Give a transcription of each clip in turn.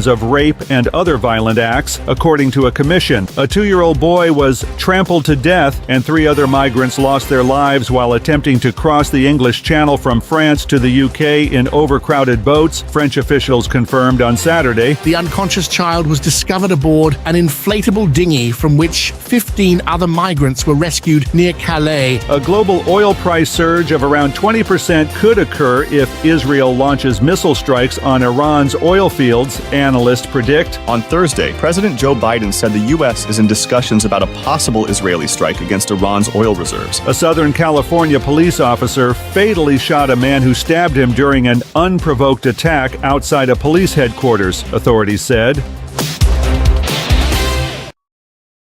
allegations of rape and other violent acts, according to a commission. A 2-year-old boy was trampled to death, and 3 other migrants lost their lives while attempting to cross the English Channel from France to the UK in overcrowded boats, French officials confirmed on Saturday. The unconscious child was discovered aboard an inflatable dinghy from which 15 other migrants were rescued near Calais. A global oil price surge of around 20% could occur if Israel launches missile strikes on Iran's oil fields, analysts predict. On Thursday, President Joe Biden said the U.S. is in discussions about a possible Israeli strike against Iran's oil reserves. A Southern California police officer fatally shot a man who stabbed him during an unprovoked attack outside a police headquarters, authorities said.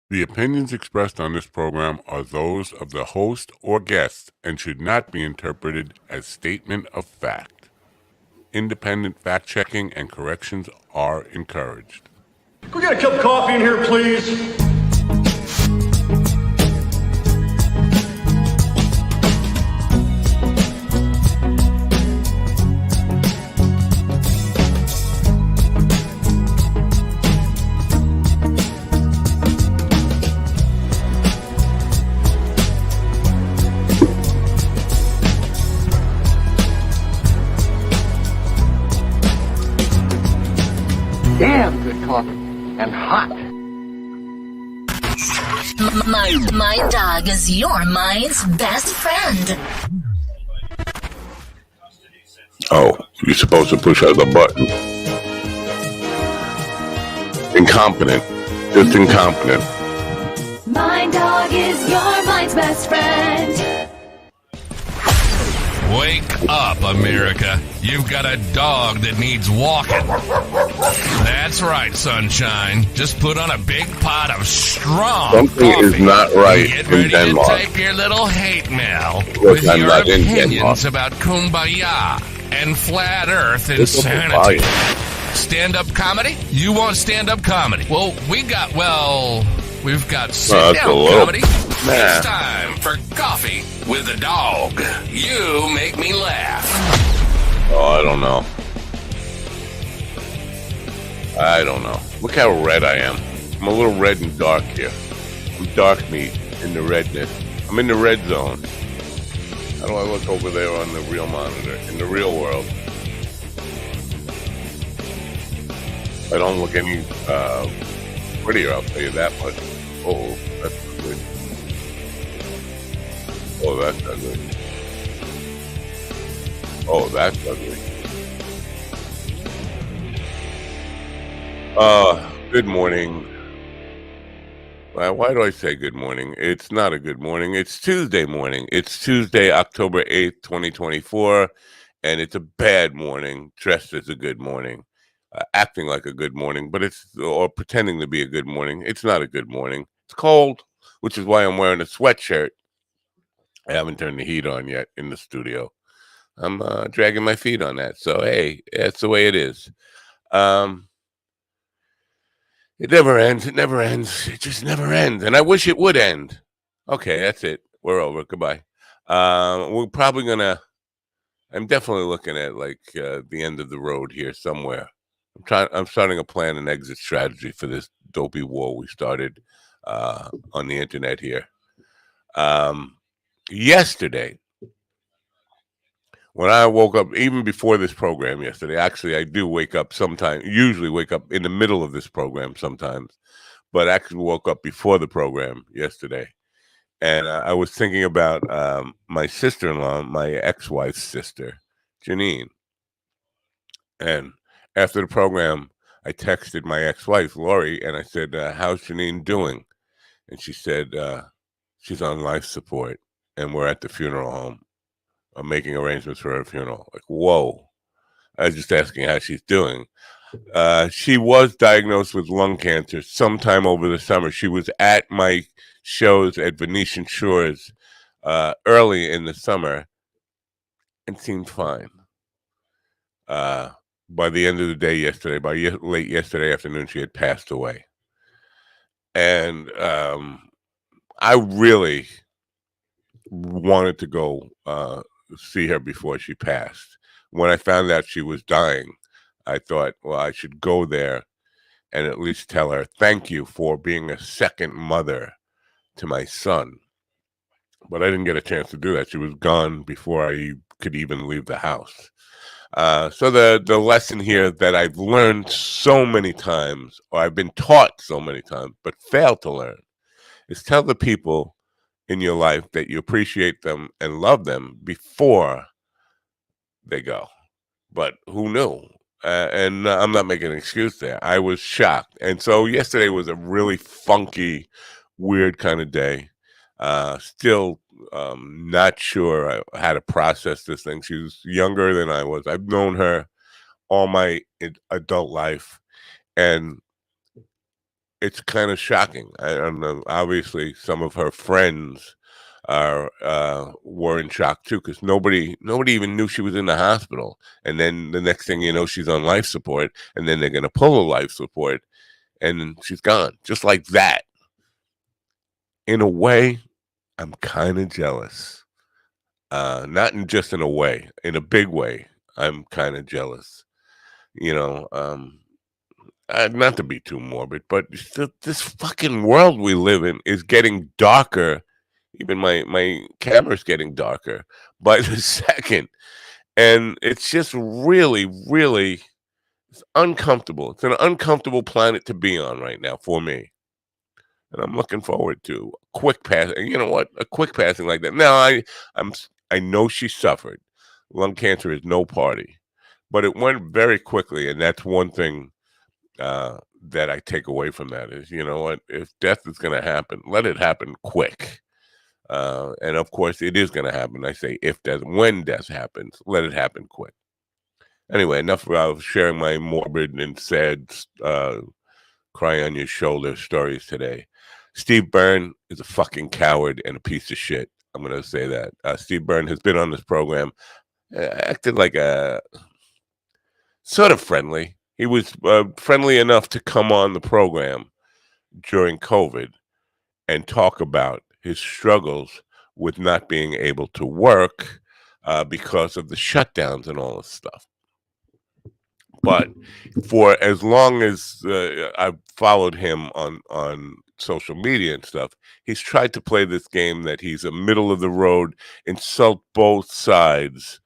The opinions expressed on this program are those of the host or guest and should not be interpreted as statement of fact. Independent fact-checking and corrections are encouraged. Can we get a cup of coffee in here, please? Damn good coffee and hot. My dog is your mind's best friend. Oh, you're supposed to push out the button. Incompetent. Just incompetent. My dog is your mind's best friend. Wake up, America. You've got a dog that needs walking. That's right, sunshine. Just put on a big pot of strong Something coffee. is not right Get in ready Denmark. to take your little hate mail Look, with I'm your not in opinions Denmark. about kumbaya and flat earth This is insanity. fire. Stand-up comedy? You want stand-up comedy? Well, we've got that's a sit-down little- comedy. Nah. It's time for Coffee with a Dog. You make me laugh. Oh, I don't know. Look how red I am. I'm a little red and dark here. I'm dark meat in the redness. I'm in the red zone. How do I look over there on the real monitor? In the real world. I don't look any prettier, I'll tell you that much. Oh, that's good. Oh, that's ugly. Oh, that's ugly. Good morning. Well, why do I say good morning? It's not a good morning. It's Tuesday morning. It's Tuesday, October 8th, 2024, and it's a bad morning, dressed as a good morning, acting like a good morning, or pretending to be a good morning. It's not a good morning. It's cold, which is why I'm wearing a sweatshirt. I haven't turned the heat on yet in the studio. I'm dragging my feet on that. So, hey, that's the way it is. It never ends. It never ends. It just never ends. And I wish it would end. Okay, that's it. We're over. Goodbye. We're probably going to, I'm definitely looking at like the end of the road here somewhere. I'm starting to plan an exit strategy for this dopey war we started on the internet here. Yesterday, when I woke up, even before this program yesterday, actually, I do wake up sometime, usually wake up in the middle of this program sometimes, but actually woke up before the program yesterday. And I was thinking about my sister-in-law, my ex-wife's sister, Janine. And after the program, I texted my ex-wife, Lori, and I said, how's Janine doing? And she said, she's on life support, and we're at the funeral home. I'm making arrangements for her funeral. Like, whoa. I was just asking how she's doing. She was diagnosed with lung cancer sometime over the summer. She was at my shows at Venetian Shores early in the summer and seemed fine. By the end of the day yesterday, late yesterday afternoon, she had passed away. And I really wanted to go see her before she passed. When I found out she was dying, I thought, well, I should go there and at least tell her thank you for being a second mother to my son. But I didn't get a chance to do that. She was gone before I could even leave the house. So the lesson here that I've learned so many times, or I've been taught so many times, but failed to learn, is tell the people in your life that you appreciate them and love them before they go. But who knew? And I'm not making an excuse there. I was shocked. And so yesterday was a really funky, weird kind of day. Still not sure how to process this thing. She was younger than I was. I've known her all my adult life. And it's kind of shocking. I don't know. Obviously, some of her friends were in shock too, because nobody even knew she was in the hospital. And then the next thing you know, she's on life support, and then they're gonna pull her life support, and she's gone just like that. In a way, I'm kind of jealous. Not just in a way, in a big way. I'm kind of jealous. You know, not to be too morbid, but this fucking world we live in is getting darker. Even my camera's getting darker by the second. And it's just really, really it's uncomfortable. It's an uncomfortable planet to be on right now for me. And I'm looking forward to a quick pass. You know what? A quick passing like that. Now, I know she suffered. Lung cancer is no party. But it went very quickly, and that's one thing that I take away from that is, you know what? If death is going to happen, let it happen quick. And of course, it is going to happen. I say when death happens, let it happen quick. Anyway, enough of sharing my morbid and sad cry on your shoulder stories today. Steve Byrne is a fucking coward and a piece of shit. I'm going to say that. Steve Byrne has been on this program, acted like a sort of friendly. He was friendly enough to come on the program during COVID and talk about his struggles with not being able to work because of the shutdowns and all this stuff. But for as long as I've followed him on social media and stuff, he's tried to play this game that he's a middle of the road, insult both sides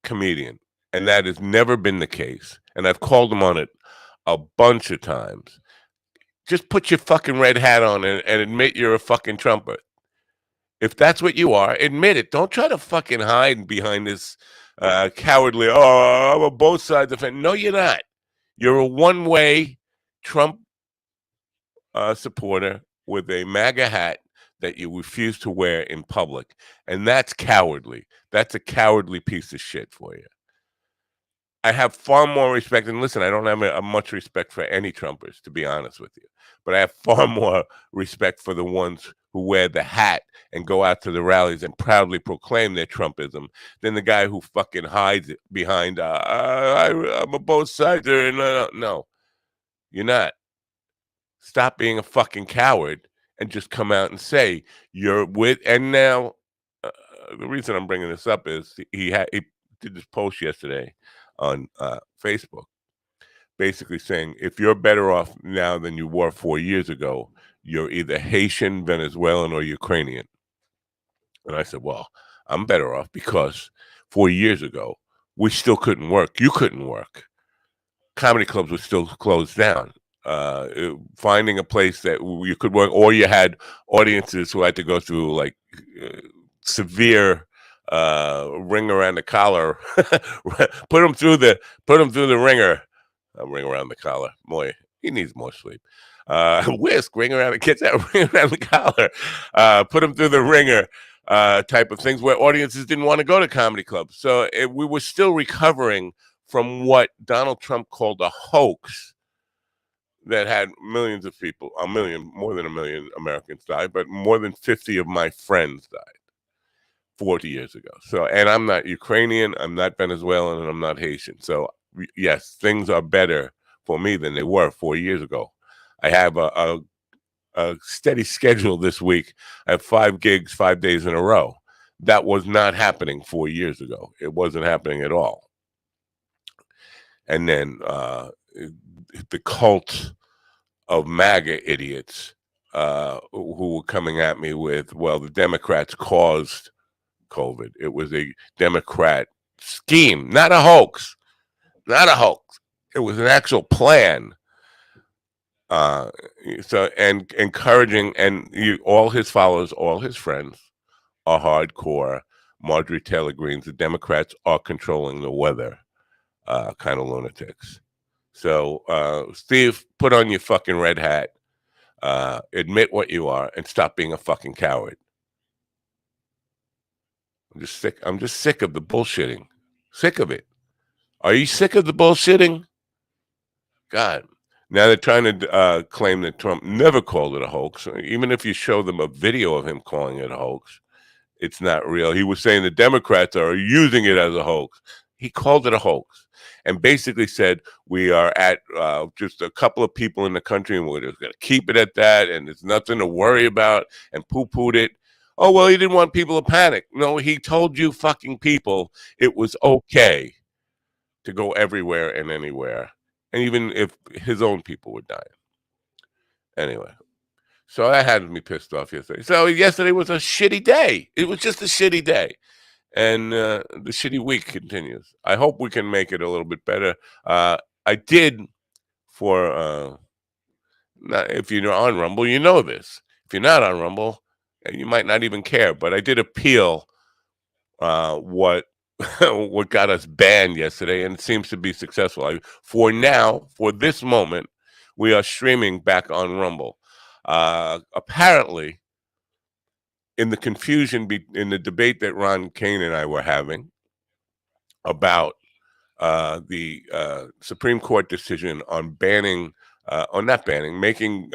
comedian. And that has never been the case. And I've called him on it a bunch of times. Just put your fucking red hat on and admit you're a fucking Trumper. If that's what you are, admit it. Don't try to fucking hide behind this cowardly, I'm on both sides of it. No, you're not. You're a one-way Trump supporter with a MAGA hat that you refuse to wear in public. And that's cowardly. That's a cowardly piece of shit for you. I have far more respect, and listen, I don't have much respect for any Trumpers, to be honest with you. But I have far more respect for the ones who wear the hat and go out to the rallies and proudly proclaim their Trumpism than the guy who fucking hides it behind, I'm a both sides. No, you're not. Stop being a fucking coward and just come out and say you're with. And now, the reason I'm bringing this up is he did this post yesterday on Facebook, basically saying if you're better off now than you were 4 years ago, you're either Haitian, Venezuelan, or Ukrainian. And I said, well, I'm better off because 4 years ago, we still couldn't work. You couldn't work. Comedy clubs were still closed down. Finding a place that you could work, or you had audiences who had to go through like severe ring around the collar, put him through the ringer. Ring around the collar. Boy, he needs more sleep. Whisk, ring around, gets that ring around the collar. Put him through the ringer. Type of things where audiences didn't want to go to comedy clubs. So we were still recovering from what Donald Trump called a hoax that had millions of people, more than a million Americans died, but more than 50 of my friends died 40 years ago. So, and I'm not Ukrainian, I'm not Venezuelan, and I'm not Haitian. So yes, things are better for me than they were 4 years ago. I have a steady schedule this week. I have 5 gigs, 5 days in a row. That was not happening 4 years ago. It wasn't happening at all. And then the cult of MAGA idiots who were coming at me with, well, the Democrats caused COVID. It was a Democrat scheme, not a hoax. Not a hoax. It was an actual plan. So and encouraging, and all his followers, all his friends are hardcore Marjorie Taylor Greens. The Democrats are controlling the weather kind of lunatics. So, Steve, put on your fucking red hat, admit what you are, and stop being a fucking coward. I'm just sick. I'm just sick of the bullshitting. Sick of it. Are you sick of the bullshitting? God. Now they're trying to claim that Trump never called it a hoax. Even if you show them a video of him calling it a hoax, it's not real. He was saying the Democrats are using it as a hoax. He called it a hoax and basically said we are at just a couple of people in the country and we're just going to keep it at that and there's nothing to worry about, and poo-pooed it. Oh, well, he didn't want people to panic. No, he told you fucking people it was okay to go everywhere and anywhere. And even if his own people were dying. Anyway, so that had me pissed off yesterday. So yesterday was a shitty day. It was just a shitty day. And the shitty week continues. I hope we can make it a little bit better. I did for, if you're on Rumble, you know this. If you're not on Rumble, you might not even care. But I did appeal what got us banned yesterday, and it seems to be successful. For now, for this moment, we are streaming back on Rumble. Apparently, in the confusion in the debate that Ron Kane and I were having about the Supreme Court decision on banning, or not banning, making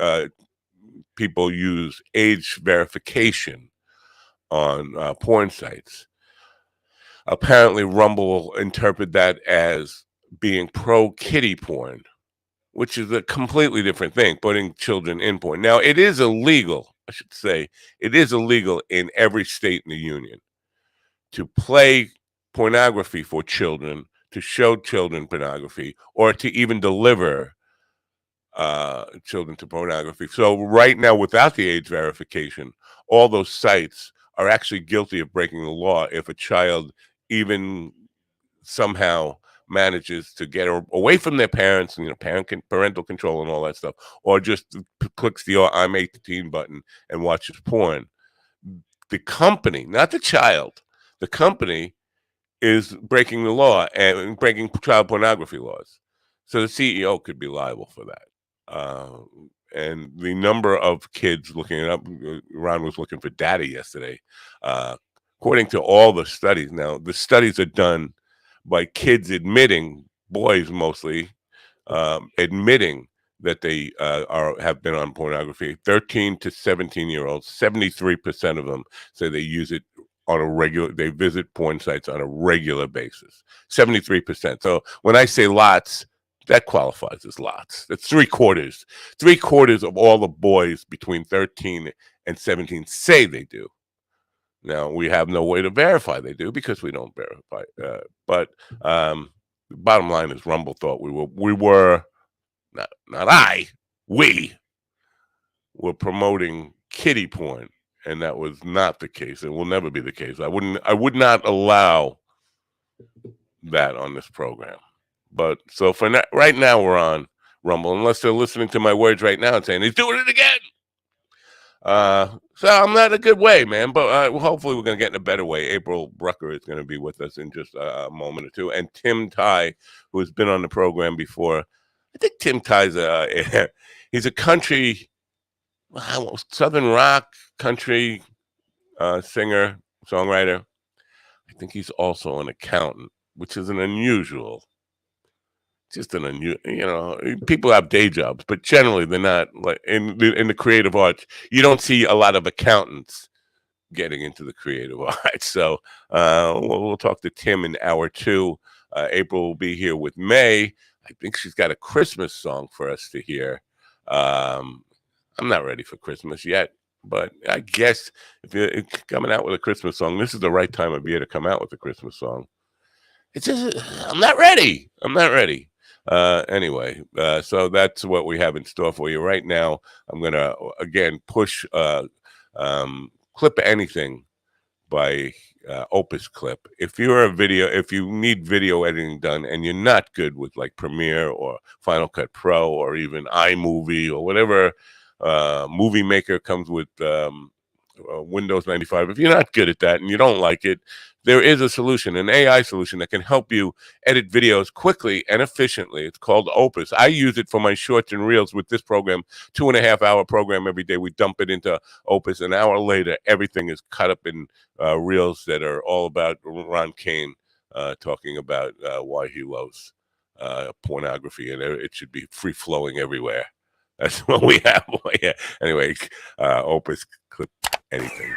people use age verification on porn sites. Apparently, Rumble will interpret that as being pro-kiddie porn, which is a completely different thing, putting children in porn. Now, it is illegal, I should say, it is illegal in every state in the union to play pornography for children, to show children pornography, or to even deliver children to pornography. So right now, without the age verification, all those sites are actually guilty of breaking the law if a child even somehow manages to get away from their parents, parental control and all that stuff, or just clicks the I'm 18 button and watches porn. The company, not the child, the company is breaking the law and breaking child pornography laws. So the CEO could be liable for that. And the number of kids looking it up, Ron was looking for data yesterday. According to all the studies, now the studies are done by kids admitting, boys mostly, admitting that they have been on pornography. 13 to 17-year-olds, 73% of them say they use it on a regular. They visit porn sites on a regular basis. 73%. So when I say lots, that qualifies as lots. That's 3/4. 3/4 of all the boys between 13 and 17 say they do. Now, we have no way to verify they do because we don't verify. But the bottom line is Rumble thought we were we were promoting kiddie porn, and that was not the case. It will never be the case. I would not allow that on this program. But so for right now, we're on Rumble, unless they're listening to my words right now and saying he's doing it again. So I'm not a good way, man, but hopefully we're going to get in a better way. April Brucker is going to be with us in just a moment or two. And Tim Ty, who has been on the program before. I think Tim Ty's he's a country, Southern rock country singer, songwriter. I think he's also an accountant, which is an unusual. Just an unusual, people have day jobs, but generally they're not like in the creative arts. You don't see a lot of accountants getting into the creative arts. So we'll talk to Tim in hour 2. April will be here with May. I think she's got a Christmas song for us to hear. I'm not ready for Christmas yet, but I guess if you're coming out with a Christmas song, this is the right time of year to come out with a Christmas song. It's just I'm not ready. Anyway, so that's what we have in store for you right now. I'm gonna again push Clip Anything by Opus Clip. If you need video editing done and you're not good with like Premiere or Final Cut Pro or even iMovie or whatever movie maker comes with Windows 95, if you're not good at that and you don't like it, there is a solution, an AI solution that can help you edit videos quickly and efficiently. It's called Opus. I use it for my shorts and reels with this program, 2.5-hour program every day. We dump it into Opus. An hour later, everything is cut up in reels that are all about Ron Kane talking about why he loves pornography, and it should be free-flowing everywhere. That's what we have. Yeah. Anyway, Opus Clip Anything.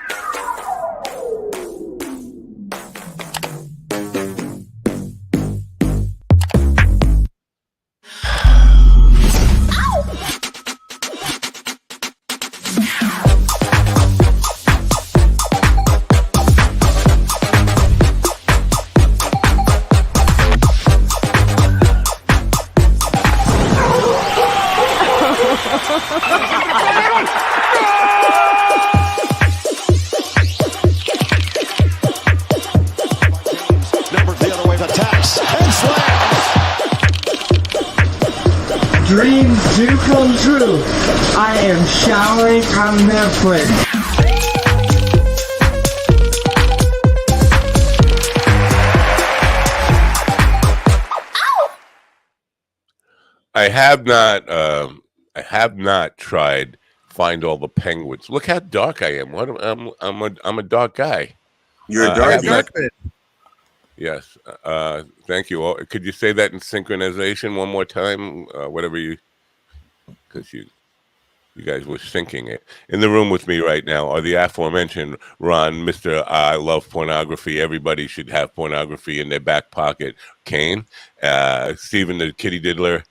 Dreams do come true. I am showering on Netflix. I have not tried Find All the Penguins. Look how dark I am. I'm a dark guy. You're a dark guy. Yes. Thank you. Could you say that in synchronization one more time? Whatever you, because you guys were syncing it. In the room with me right now are the aforementioned Ron, Mr. I love pornography. Everybody should have pornography in their back pocket. Kane, Stephen the Kitty Diddler.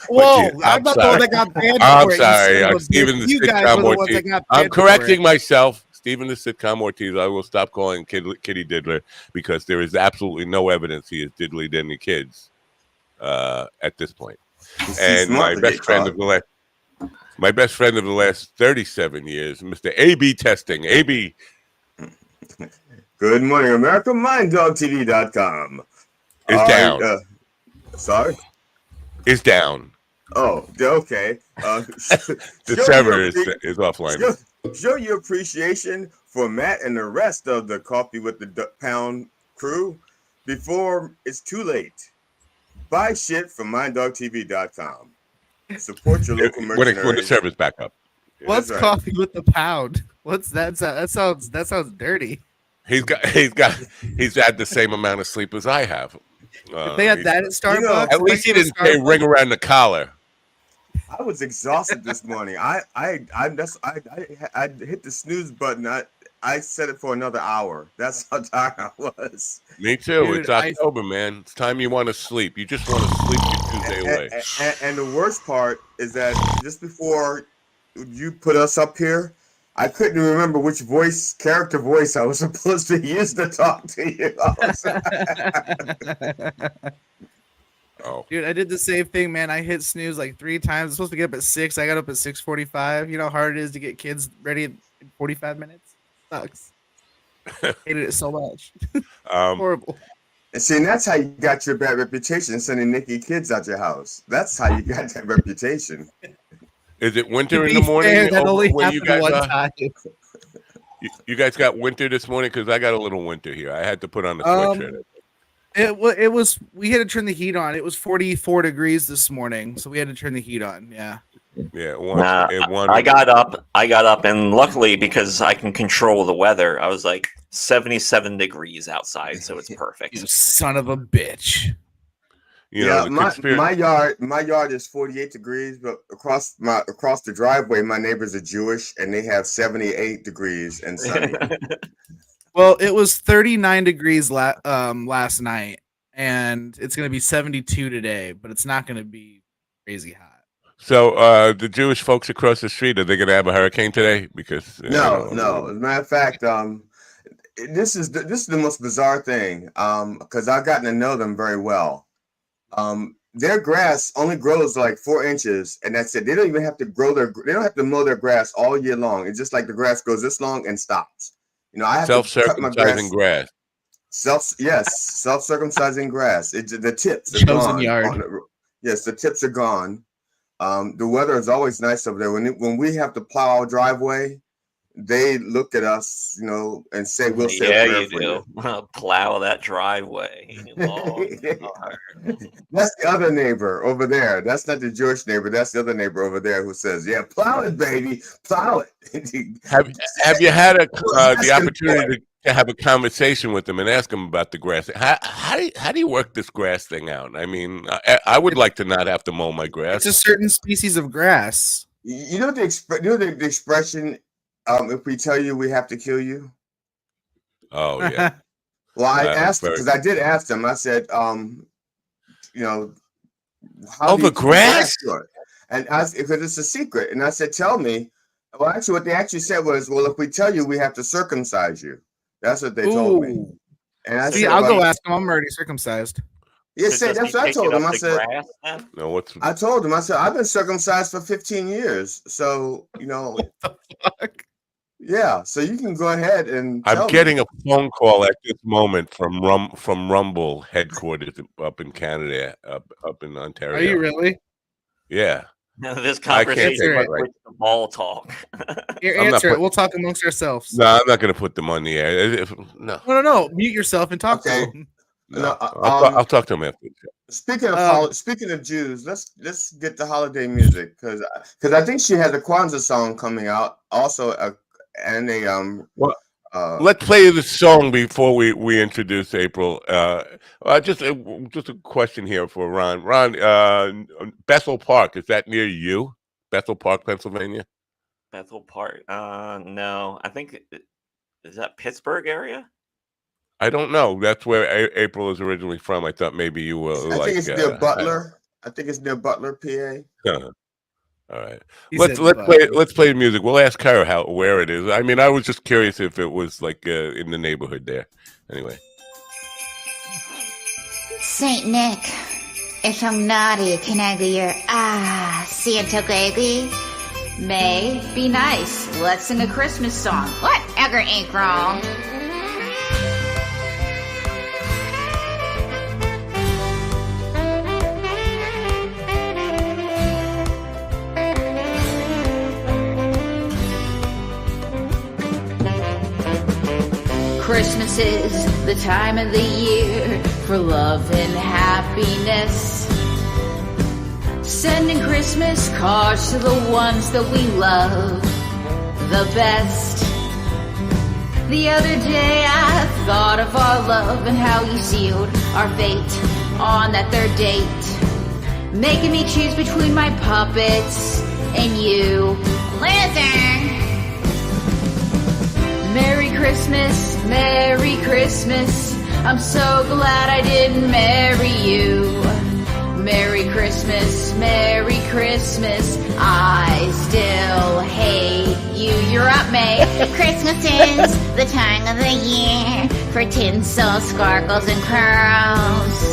Whoa, I'm not the one that got banned for it. I'm sorry. Stephen the Sitcom Ortiz. I'm correcting myself. Stephen the Sitcom Ortiz. I will stop calling Kitty Diddler because there is absolutely no evidence he has diddled any kids at this point. And my best friend of the last 37 years, Mr. A/B Testing. A/B. Good morning, America. MindDogTV.com is down. Sorry? Is down. Oh, okay. The server is offline. Show your appreciation for Matt and the rest of the Coffee with the Pound crew before it's too late. Buy shit from MindDogTV.com. Support your local mercenaries. When the server's back up. What's right. Coffee with the Pound? What's that? That sounds dirty. He's had the same amount of sleep as I have. They had that at Starbucks. At least he didn't say ring around the collar. I was exhausted this morning. I hit the snooze button. I set it for another hour. That's how tired I was. Me too. Dude, it's October, man. It's time you want to sleep. You just want to sleep your Tuesday away. And the worst part is that just before you put us up here, I couldn't remember which character voice I was supposed to use to talk to you. Oh, dude, I did the same thing, man. I hit snooze like 3 times. I'm supposed to get up at 6. I got up at 6:45. You know how hard it is to get kids ready in 45 minutes? Sucks. Hated it so much. Horrible. And see, and that's how you got your bad reputation, sending Nikki kids out your house. That's how you got that reputation. Is it winter in the morning? Fair, that only happened one time. You guys got winter this morning? Because I got a little winter here. I had to put on a sweatshirt. It was. We had to turn the heat on. It was 44 degrees this morning, so we had to turn the heat on. Yeah. Yeah. I got up, and luckily because I can control the weather, I was like 77 degrees outside, so it's perfect. You son of a bitch. My yard is 48 degrees, but across the driveway, my neighbors are Jewish, and they have 78 degrees and sunny. Well, it was 39 degrees last night, and it's going to be 72 today, but it's not going to be crazy hot. So the Jewish folks across the street, are they going to have a hurricane today? Because no. As a matter of fact, this is the most bizarre thing because I've gotten to know them very well. their grass only grows like 4 inches, and that's it. They don't even have to they don't have to mow their grass all year long. It's just like the grass grows this long and stops. You know, I have to cut my grass. Self-circumcising grass. The tips are Chosen gone. yard. Yes, the tips are gone. The weather is always nice over there. When we have to plow our driveway, they look at us, you know, and say, "We'll say a prayer for you." Plow that driveway. That's the other neighbor over there. That's not the Jewish neighbor. That's the other neighbor over there who says, "Yeah, plow it, baby, plow it." Have you had the opportunity to have a conversation with them and ask them about the grass? How do you work this grass thing out? I mean, I would like to not have to mow my grass. It's a certain species of grass. You know the expression. If we tell you, we have to kill you. Oh yeah. Well, I asked because I did ask them. I said, you know, how over grass? And because it's a secret. And I said, tell me. Well, actually, what they actually said was, well, if we tell you, we have to circumcise you. That's what they told me. And I said, I'll go ask them. I'm already circumcised. Yeah, that's what I told him. I said, no, I told him, I said, I've been circumcised for 15 years. So, you know, what the fuck? Yeah, so you can go ahead and. I'm getting a phone call at this moment from Rumble headquarters up in Canada, up in Ontario. Are you really? Yeah. This conversation with the ball talk. Here, answer it. We'll talk amongst ourselves. No, I'm not going to put them on the air. No. Mute yourself and talk to them. No, I'll talk to them after. Speaking of Jews, let's get the holiday music because I think she has a Kwanzaa song coming out also. Let's play the song before we introduce April. Just a question here for Ron. Ron, Bethel Park, is that near you? Bethel Park, Pennsylvania? Bethel Park? No. I think is that Pittsburgh area? I don't know. That's where April is originally from. I thought maybe you were. I think it's near Butler. I think it's near Butler, PA. All right. Let's play the music. We'll ask her where it is. I mean, I was just curious if it was like in the neighborhood there. Anyway. Saint Nick, if I'm naughty, can I be your Santa baby? May be nice. Let's sing a Christmas song. Whatever ain't wrong. Christmas is the time of the year for love and happiness. Sending Christmas cards to the ones that we love the best. The other day I thought of our love and how you sealed our fate on that third date, making me choose between my puppets and you. Listen! Merry Christmas, Merry Christmas. I'm so glad I didn't marry you. Merry Christmas, Merry Christmas. I still hate you. You're up, May. Christmas is the time of the year for tinsel, sparkles, and curls.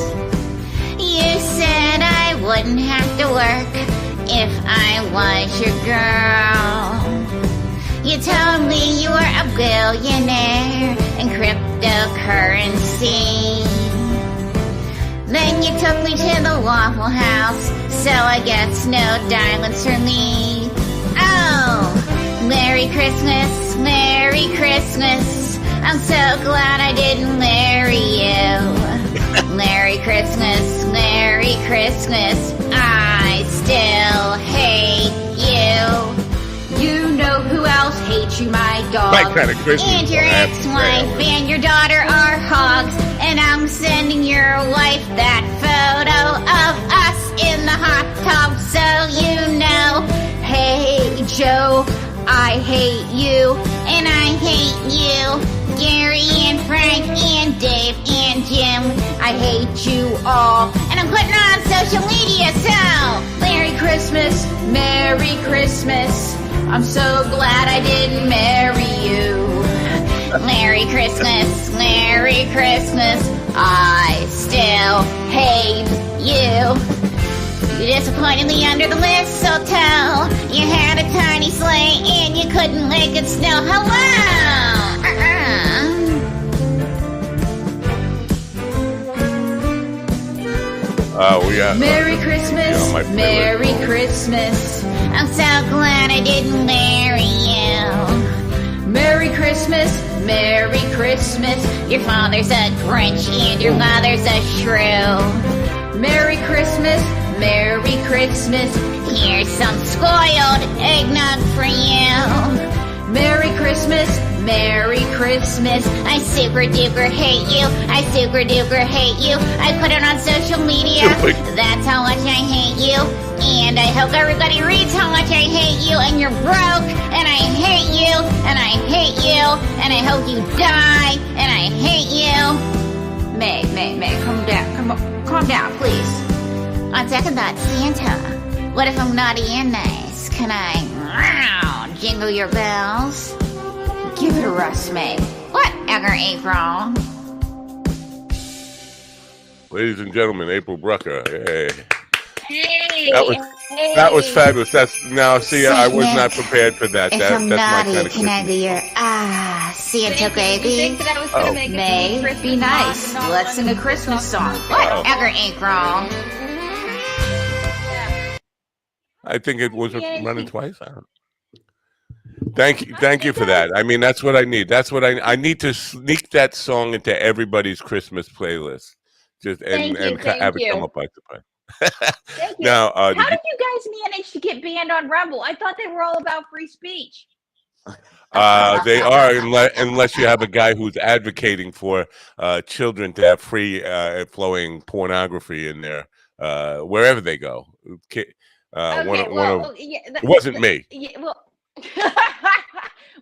You said I wouldn't have to work if I was your girl. You told me you were a billionaire in cryptocurrency. Then you took me to the Waffle House, so I guess no diamonds for me. Oh, Merry Christmas, Merry Christmas. I'm so glad I didn't marry you. Merry Christmas, Merry Christmas. I still hate you. You know who else hates you, my dog. And your ex-wife and your daughter are hogs. And I'm sending your wife that photo of us in the hot tub so you know. Hey, Joe, I hate you. And I hate you. Gary and Frank and Dave and Jim. I hate you all. And I'm putting on social media, so Merry Christmas, Merry Christmas. I'm so glad I didn't marry you. Merry Christmas, Merry Christmas. I still hate you. You disappointingly under the mistletoe. You had a tiny sleigh and you couldn't make it snow. Hello! Merry Christmas, Merry Christmas. I'm so glad I didn't marry you. Merry Christmas, Merry Christmas. Your father's a Grinch and your mother's a shrew. Merry Christmas, Merry Christmas. Here's some spoiled eggnog for you. Merry Christmas, Merry Christmas. I super duper hate you. I super duper hate you. I put it on social media. That's how much I hate you. And I hope everybody reads how much I hate you. And you're broke. And I hate you. And I hate you. And I hope you die. And I hate you. May, calm down. Calm down, please. On second thought, Santa, what if I'm naughty and nice? Can I jingle your bells? Give it a rest, May. Whatever, April. Ladies and gentlemen, April Brucker. Hey. Hey, that was fabulous. Now, see, I was not prepared for that. If That's I'm my naughty, kind of can I be your Santa baby? May, be nice. Let's sing a Christmas song. Whatever, April. I think it was running twice. I don't know. Thank you for that. I mean, that's what I need. That's what I need to sneak that song into everybody's Christmas playlist. Just and have it come up like the play. Thank you. Now, how did you guys manage to get banned on Rumble? I thought they were all about free speech. They are, unless you have a guy who's advocating for children to have free flowing pornography in there wherever they go. It wasn't me. Yeah, well,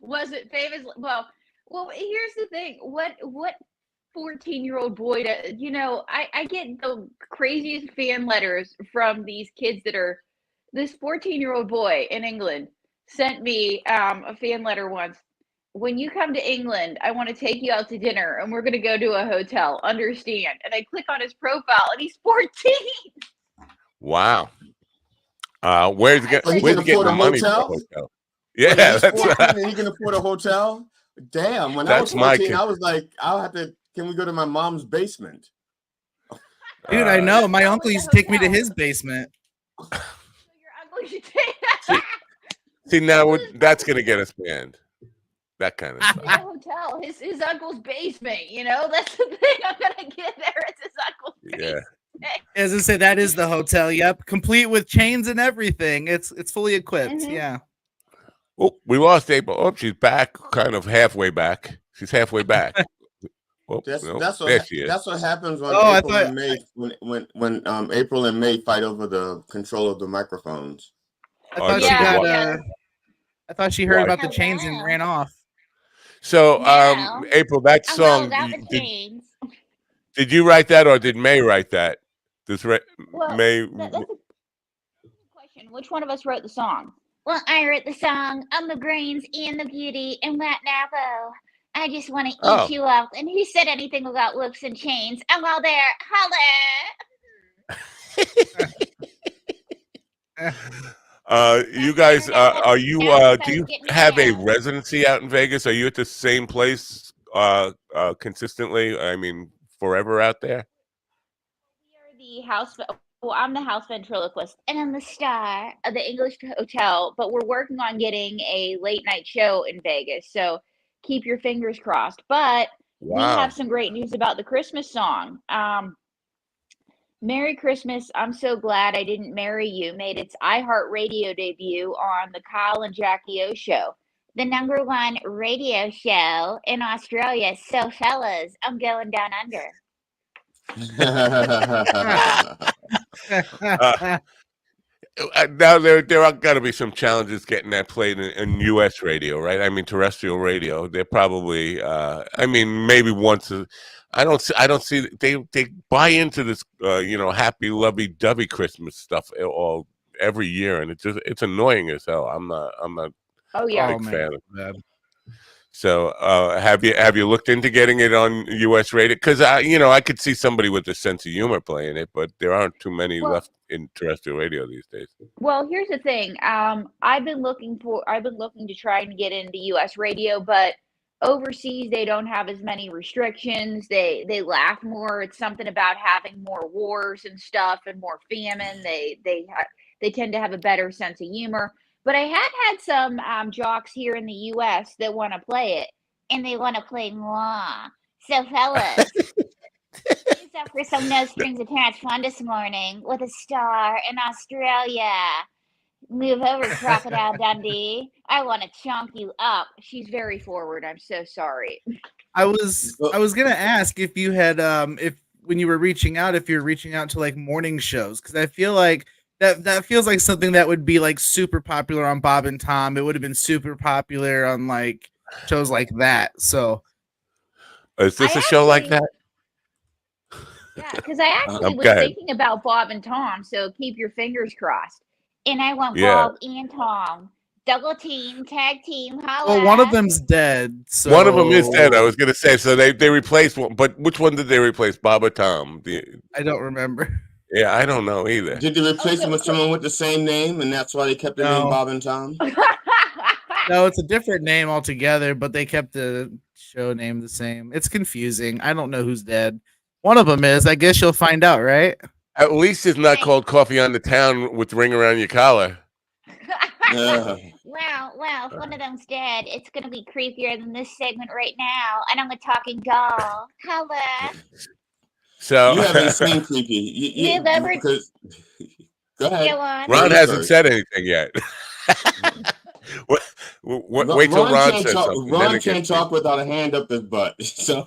was it famous? Well, here's the thing. What 14-year-old boy I get the craziest fan letters from these kids that are this 14-year-old boy in England sent me a fan letter once. When you come to England, I want to take you out to dinner and we're going to go to a hotel. Understand? And I click on his profile and he's 14. Wow. Where's he getting the money for a hotel? Yeah, that's right. And he can afford a hotel. Damn, when I was 14, I was like, can we go to my mom's basement? Dude, I know. My uncle used to take me to his basement. Your uncle should take See, now that's going to get us banned. That kind of stuff. The hotel, his uncle's basement, that's the thing I'm going to get there. It's his uncle's basement. As I say, that is the hotel. Yep. Complete with chains and everything. It's fully equipped. Mm-hmm. Yeah. Oh, we lost April. Oh, she's back, kind of halfway back. She's halfway back. That's what happens when when April and May fight over the control of the microphones. I thought she heard about the chains and ran off. So, April, that song. Did you write that, or did May write that? May? That's a question. Which one of us wrote the song? Well, I wrote the song on the brains and the beauty and what now, though. I just want to eat you up. And who said anything about whips and chains? I'm all there. Holla! You guys, are you? Do you have a residency out in Vegas? Are you at the same place consistently? I mean, forever out there? We are the house. Well, I'm the house ventriloquist, and I'm the star of the English Hotel. But we're working on getting a late night show in Vegas, so keep your fingers crossed. But we have some great news about the Christmas song. Merry Christmas. I'm so glad I didn't marry you made its iHeartRadio debut on the Kyle and Jackie O show, the #1 radio show in Australia. So, fellas, I'm going down under. Now there are got to be some challenges getting that played in U.S. radio, right? I mean, terrestrial radio. They're probably. I mean, maybe once. I don't see. They buy into this, happy, lovey-dovey Christmas stuff every year, and it's annoying as hell. I'm not. Oh yeah, a big fan of that. So, have you looked into getting it on U.S. radio? Because I could see somebody with a sense of humor playing it, but there aren't too many left in terrestrial radio these days. Well, here's the thing. I've been looking to try and get into U.S. radio, but overseas they don't have as many restrictions. They laugh more. It's something about having more wars and stuff and more famine. They tend to have a better sense of humor. But I have had some jocks here in the U.S. that want to play it, and they want to play moi. So, fellas, who's up for some no strings attached fun this morning with a star in Australia? Move over, Crocodile Dundee. I want to chunk you up. She's very forward. I'm so sorry. I was gonna ask if you had if when you were reaching out, if you're reaching out to like morning shows, because I feel like that feels like something that would be like super popular on Bob and Tom. It would have been super popular on like shows like that. So is this a show like that? Yeah, because I actually was thinking about Bob and Tom, so keep your fingers crossed. And I want Bob and Tom. Double team, tag team, holla. Well, one of them's dead. So one of them is dead. I was going to say, so they replaced one, but which one did they replace, Bob or Tom? I don't remember. Yeah, I don't know either. Did they replace him with someone with the same name, and that's why they kept the name Bob and Tom? No, it's a different name altogether, but they kept the show name the same. It's confusing. I don't know who's dead. One of them is. I guess you'll find out, right? At least it's not called Coffee on the Town with Ring Around Your Collar. Well, if one of them's dead, it's going to be creepier than this segment right now. And I'm a talking doll. Holla. So you haven't seen creepy. Go ahead. Ron hasn't said anything yet. Wait till Ron says something. Ron can't talk without a hand up his butt. So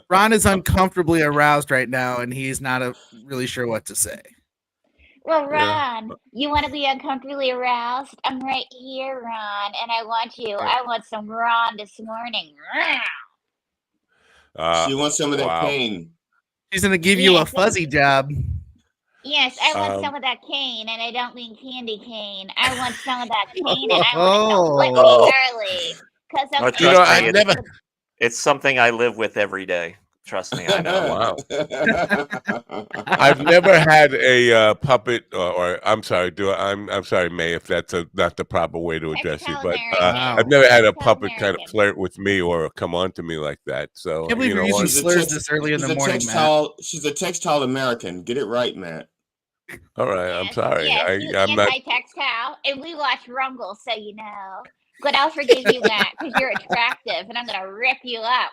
Ron is uncomfortably aroused right now, and he's not really sure what to say. Well, Ron, you want to be uncomfortably aroused? I'm right here, Ron, and I want you. I want some Ron this morning. She wants some of that cane. She's going to give you a fuzzy job. Yes, I want some of that cane, and I don't mean candy cane. I want some of that cane, and I want it early. Because it's something I live with every day. Trust me, I know. Wow. I've never had a puppet, or I'm sorry, I'm sorry, May, if that's not the proper way to address you, but I've never had a puppet kind of flirt with me or come on to me like that. So I can't believe you're using slurs this early in the morning, Matt. She's a textile American. Get it right, Matt. All right, I'm sorry. I'm not. I textile, and we watch Rumble, so you know. But I'll forgive you, Matt, because you're attractive, and I'm gonna rip you up.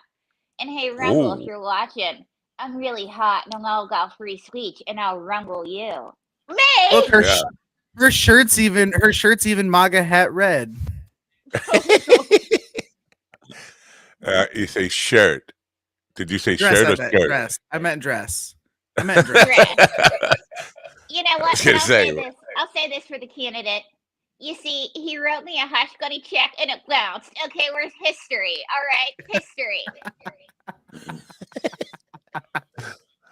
And hey, Rumble, if you're watching, I'm really hot, and I'll go free speech, and I'll rumble you. Me. Look, her shirt's even MAGA hat red. You say shirt. Did you say dress, shirt or skirt? Dress. I meant dress. You know what? I'll say this for the candidate. You see, he wrote me a hush gunny check and it bounced. Okay, where's history? All right, history.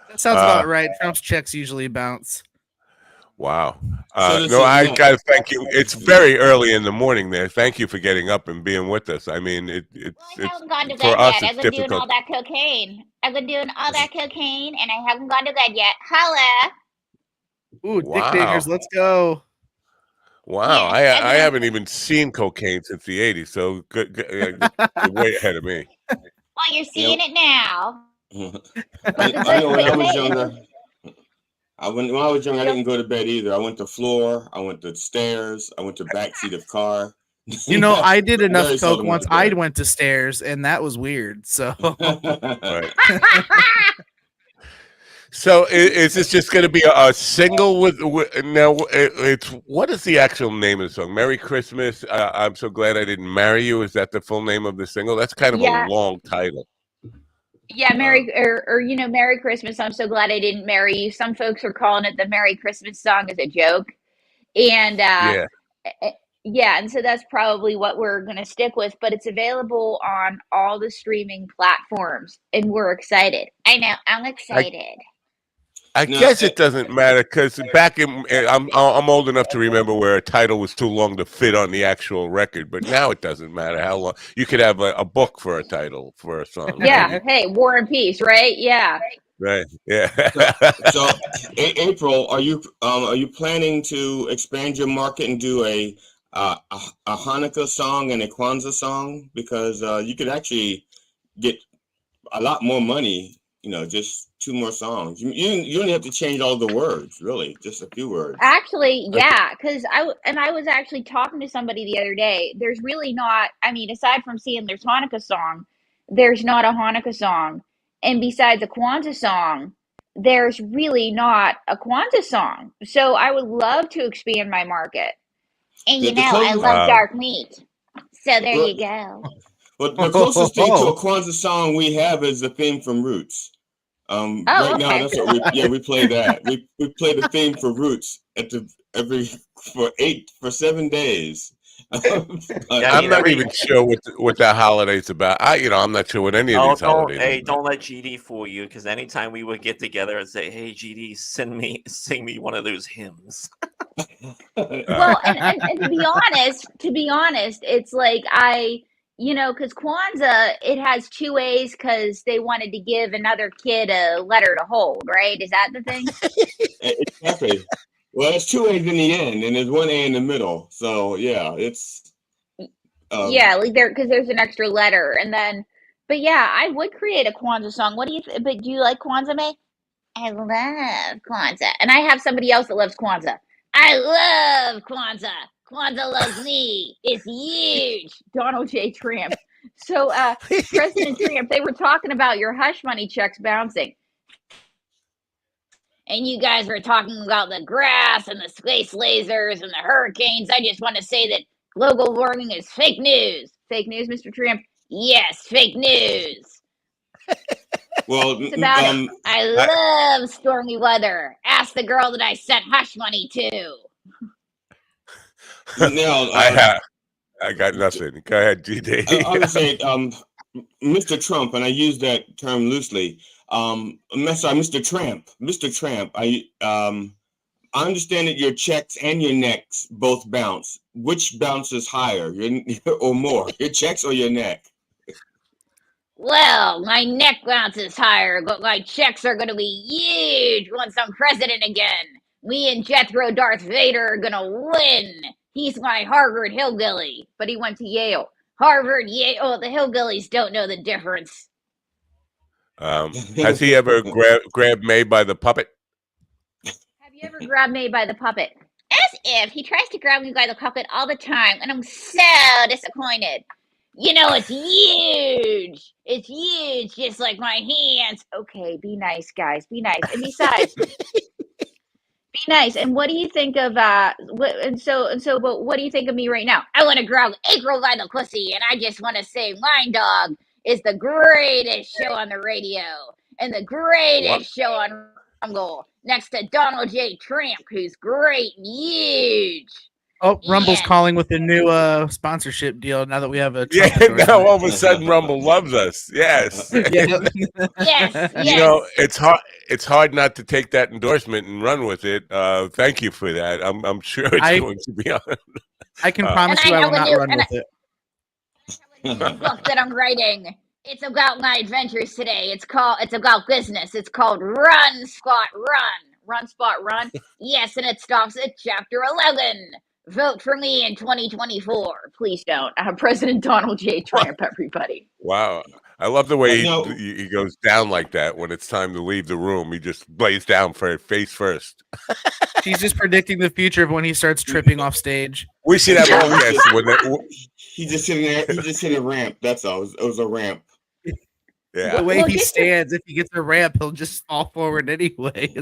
That sounds about right. Trump's checks usually bounce. Wow. I got to thank you. It's very early in the morning there. Thank you for getting up and being with us. I mean, I haven't gone to bed yet. I've been doing all that cocaine. and I haven't gone to bed yet. Holla. Ooh, wow. Dick let's go. Wow, yeah, I haven't even seen cocaine since the 80s, so good, you're way ahead of me. Well, you're seeing it now. I know when I was younger, when I was young, I didn't go to bed either. I went to floor, I went to stairs, I went to backseat of car. You know, I did enough coke once. I went to stairs, and that was weird. So. Right. So is this just going to be a single with now? It's what is the actual name of the song? Merry Christmas. I'm so glad I didn't marry you. Is that the full name of the single? That's kind of a long title. Yeah, Merry Christmas. I'm so glad I didn't marry you. Some folks are calling it the Merry Christmas song as a joke, and and so that's probably what we're going to stick with. But it's available on all the streaming platforms, and we're excited. I know, I'm excited. I guess it doesn't matter because back in I'm old enough to remember where a title was too long to fit on the actual record, but now it doesn't matter how long. You could have a book for a title for a song. Yeah. Hey, War and Peace, right? Yeah. Right. Yeah. So, April, are you planning to expand your market and do a Hanukkah song and a Kwanzaa song? Because you could actually get a lot more money. Just 2 more songs. You only have to change all the words, really, just a few words. Actually, yeah, because I was actually talking to somebody the other day. There's really not. I mean, aside from seeing there's Hanukkah song, there's not a Hanukkah song, and besides a Kwanzaa song, there's really not a Kwanzaa song. So I would love to expand my market. And The I closest- love dark meat. So there Well- you go. Well, the closest thing to a Kwanzaa song we have is the theme from Roots. Right now, okay. that's what we play that. We play the theme for Roots for 7 days. I'm not even sure what that holiday's about. I'm not sure what any of these holidays are about. Don't let GD fool you, because anytime we would get together and say, "Hey, GD, sing me one of those hymns." Well, and to be honest, it's like because Kwanzaa, it has 2 A's because they wanted to give another kid a letter to hold, right? Is that the thing? Exactly. Well, there's 2 A's in the end, and there's 1 A in the middle. So yeah, it's yeah, like because there's an extra letter, and then, but yeah, I would create a Kwanzaa song. What do you? But do you like Kwanzaa, May? I love Kwanzaa. And I have somebody else that loves Kwanzaa. I love Kwanzaa. Kwanzaa loves me. It's huge. Donald J. Trump. So, President Trump, they were talking about your hush money checks bouncing. And you guys were talking about the grass and the space lasers and the hurricanes. I just want to say that global warming is fake news. Fake news, Mr. Trump? Yes, fake news. Well, it's about it. I love stormy weather. Ask the girl that I sent hush money to. Now, I got nothing. Go ahead, GD. I would say, Mr. Trump, and I use that term loosely. Mr. Tramp. I understand that your checks and your necks both bounce. Which bounces higher, or more, your checks or your neck? Well, my neck bounces higher, but my checks are going to be huge once I'm president again. Me and Jethro Darth Vader are going to win. He's my Harvard hillbilly, but he went to Yale. Harvard, Yale. Oh, the hillbillies don't know the difference. Has he ever grabbed May by the puppet? Have you ever grabbed May by the puppet? As if he tries to grab me by the puppet all the time, and I'm so disappointed. It's huge. It's huge, just like my hands. Okay, be nice, guys. Be nice. And besides, be nice. And what do you think of but what do you think of me right now? I want to grab April by the pussy, and I just want to say Mind Dog is the greatest show on the radio and the greatest show on Rumble, next to Donald J. Trump, who's great and huge. Oh, Rumble's calling with a new sponsorship deal now that we have a Trump now all of a sudden Rumble loves us. Yes. Yes. It's hard not to take that endorsement and run with it. Thank you for that. I'm sure it's going to be on. I can promise you I will not run with it. The book that I'm writing. It's about my adventures today. It's about business. It's called Run, Spot, Run. Run, Spot, Run. Yes, and it stops at chapter 11. Vote for me in 2024. Please don't. President Donald J. Trump, everybody. Wow. I love the way he goes down like that when it's time to leave the room. He just lays down for face first. He's just predicting the future of when he starts tripping off stage. We should have all guests. He just sitting there. He just hit a ramp. That's all. It was a ramp. Yeah. The way he stands, if he gets a ramp, he'll just fall forward anyway.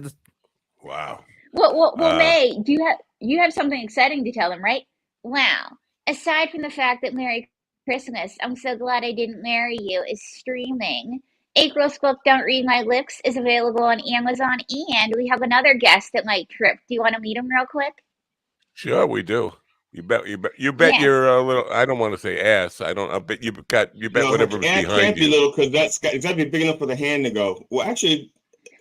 Wow. Well, May, do you have something exciting to tell them, right? Wow. Aside from the fact that Merry Christmas, I'm so glad I didn't marry you, is streaming. April's book, Don't Read My Lips, is available on Amazon, and we have another guest that might trip. Do you want to meet him real quick? Sure, we do. You bet you're a little. I don't want to say ass. I bet you bet whatever's behind you. Can't be little because it's got to be big enough for the hand to go. Well, actually,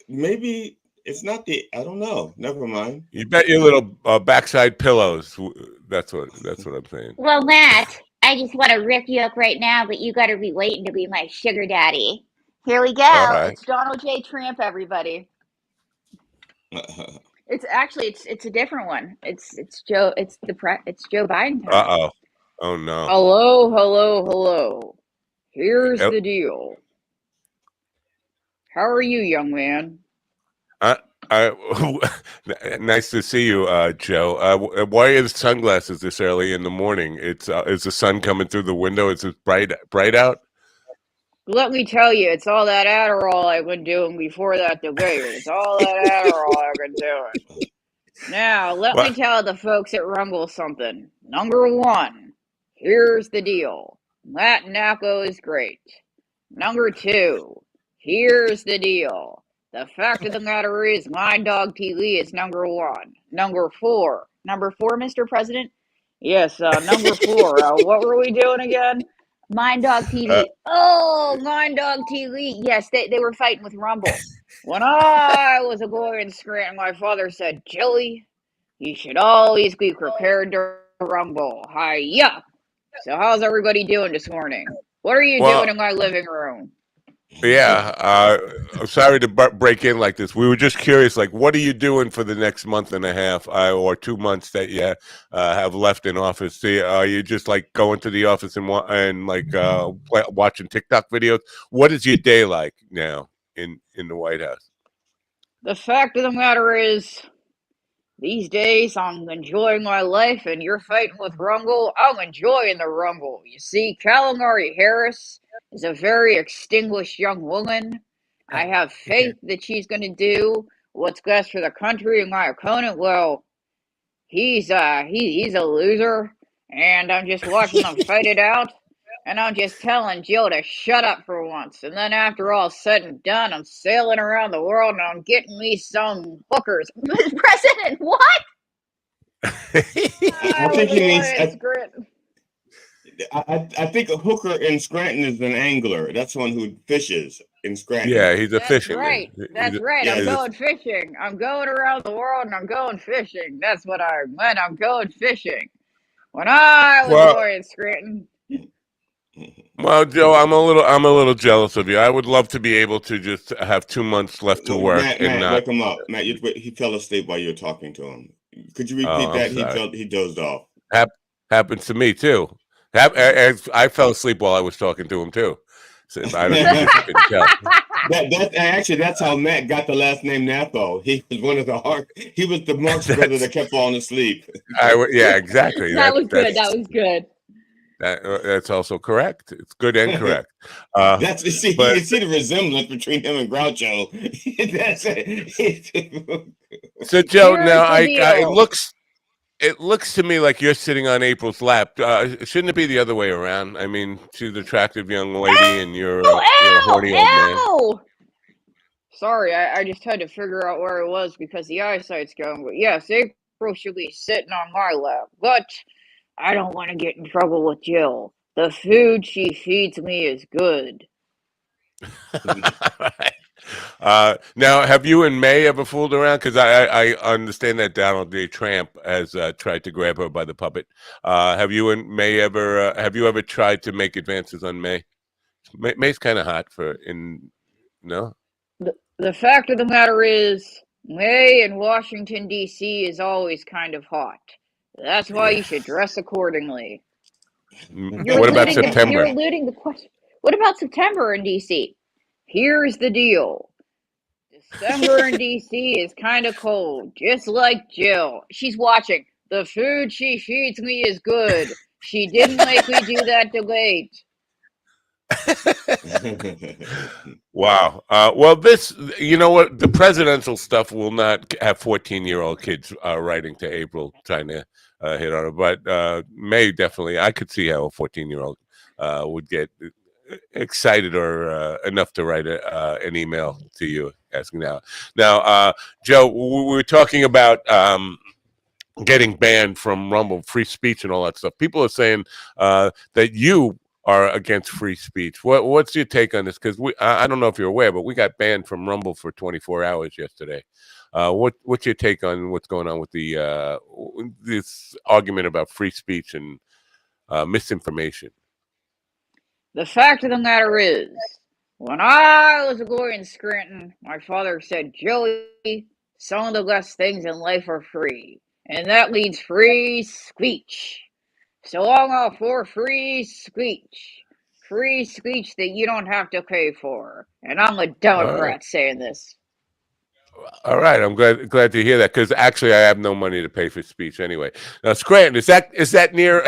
maybe it's not the. I don't know. Never mind. You bet your little backside pillows. That's what I'm saying. Well, Matt, I just want to rip you up right now, but you got to be waiting to be my sugar daddy. Here we go. All right. It's Donald J. Trump, everybody. It's actually it's a different one. It's Joe Biden time. Uh-oh. Oh, no. Hello. Here's Yep. the deal. How are you, young man? Nice to see you, Joe. Why are the sunglasses this early in the morning? Is the sun coming through the window? Is it bright out? Let me tell you, it's all that Adderall I've been doing before that debate. It's all that Adderall I've been doing. Now, let me tell the folks at Rumble something. Number one, here's the deal. Matt Naco is great. Number two, here's the deal. The fact of the matter is, my dog TV is number one. Number four, Mr. President? Yes, number four. What were we doing again? Mind Dog TV. Mind Dog TV. Yes, they were fighting with Rumble. When I was a boy in Scranton, my father said, Joey, you should always be prepared to rumble. Hi-ya! So how's everybody doing this morning? What are you doing in my living room? Yeah, I'm sorry to break in like this. We were just curious, like, what are you doing for the next month and a half or 2 months that you have left in office? Are you just like going to the office and watching TikTok videos? What is your day like now in the White House? The fact of the matter is, these days I'm enjoying my life, and you're fighting with Rumble. I'm enjoying the Rumble. You see, Calamari Harris is a very extinguished young woman. I have faith that she's going to do what's best for the country. And my opponent, well, he's a loser, and I'm just watching them fight it out. And I'm just telling Jill to shut up for once. And then after all said and done, I'm sailing around the world and I'm getting me some hookers. President, what? I think he means. I think a hooker in Scranton is an angler. That's one who fishes in Scranton. Yeah, he's a fisherman. Right. That's right. I'm going fishing. I'm going around the world and I'm going fishing. That's what I meant. I'm going fishing. When I was a boy in Scranton. Well, Joe, I'm a little jealous of you. I would love to be able to just have 2 months left to work. Matt, wake him up. Matt, he fell asleep while you were talking to him. Could you repeat that? He dozed off. Happens to me too. I fell asleep while I was talking to him too. So I don't know if you can tell. That's how Matt got the last name Napo. He was one of he was the Marx brother that kept falling asleep. Yeah, exactly. That was good. That's also correct. It's good and correct. You can see the resemblance between him and Groucho. That's it. So, Joe, now it looks to me like you're sitting on April's lap. Shouldn't it be the other way around? I mean, she's an attractive young lady, and you're a horny old man. Sorry, I just had to figure out where it was because the eyesight's going. But yes, April should be sitting on my lap. But I don't want to get in trouble with Jill. The food she feeds me is good. Now, have you and May ever fooled around? Because I understand that Donald J. Trump has tried to grab her by the puppet. Have you and May ever? Have you ever tried to make advances on May? May's kind of hot no. The fact of the matter is, May in Washington D.C. is always kind of hot. That's why you should dress accordingly. What about September? You're eluding the question. What about September in D.C.? Here's the deal. December in D.C. is kind of cold, just like Jill. She's watching. The food she feeds me is good. She didn't make me do that debate. Wow. Well, you know what? The presidential stuff will not have 14-year-old kids writing to April trying to hit on her. But May, definitely, I could see how a 14-year-old would get excited or enough to write an email to you asking that. Now, Joe, we were talking about getting banned from Rumble, free speech and all that stuff. People are saying that you are against free speech. What's your take on this? Because I don't know if you're aware, but we got banned from Rumble for 24 hours yesterday. What's your take on what's going on with this argument about free speech and misinformation? The fact of the matter is, When I was a boy in Scranton, my father said, Joey, some of the best things in life are free, and that means free speech. So I'm all for free speech. Free speech that you don't have to pay for. And I'm a Democrat saying this. All right, I'm glad to hear that, because actually I have no money to pay for speech anyway. Now, Scranton, is that near?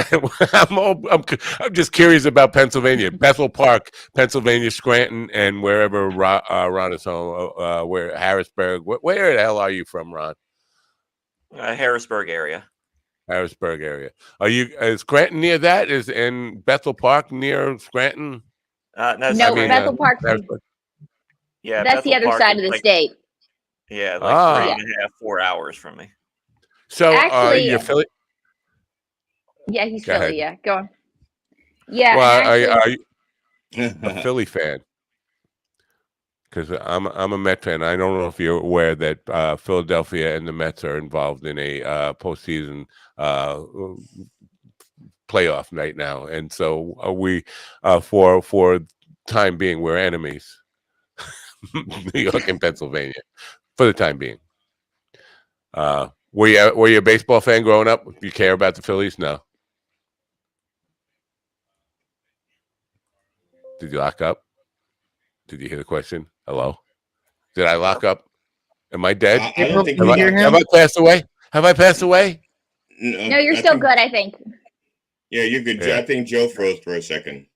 I'm just curious about Pennsylvania, Bethel Park, Pennsylvania, Scranton, and wherever Ron is home, where Harrisburg. Where the hell are you from, Ron? Harrisburg area. Harrisburg area. Is Scranton near that? Is in Bethel Park near Scranton? No, Bethel Park. Yeah, that's Bethel the other Park side of the state. Yeah, like 3.5, 4 hours from me. So, actually, you're Philly? Yeah, he's Go Philly. ahead. Yeah, go on. Yeah, Well, and are you a Philly fan? Because I'm a Met fan. I don't know if you're aware that Philadelphia and the Mets are involved in a postseason playoff right now, and so we for time being, we're enemies. New York and Pennsylvania, for the time being. Were you a baseball fan growing up? Do you care about the Phillies? No. Did you lock up? Did you hear the question? Hello? Did I lock up? Am I dead? I don't think have I passed away? Have I passed away? No, you're still good, I think. Yeah, you're good. Yeah. I think Joe froze for a second,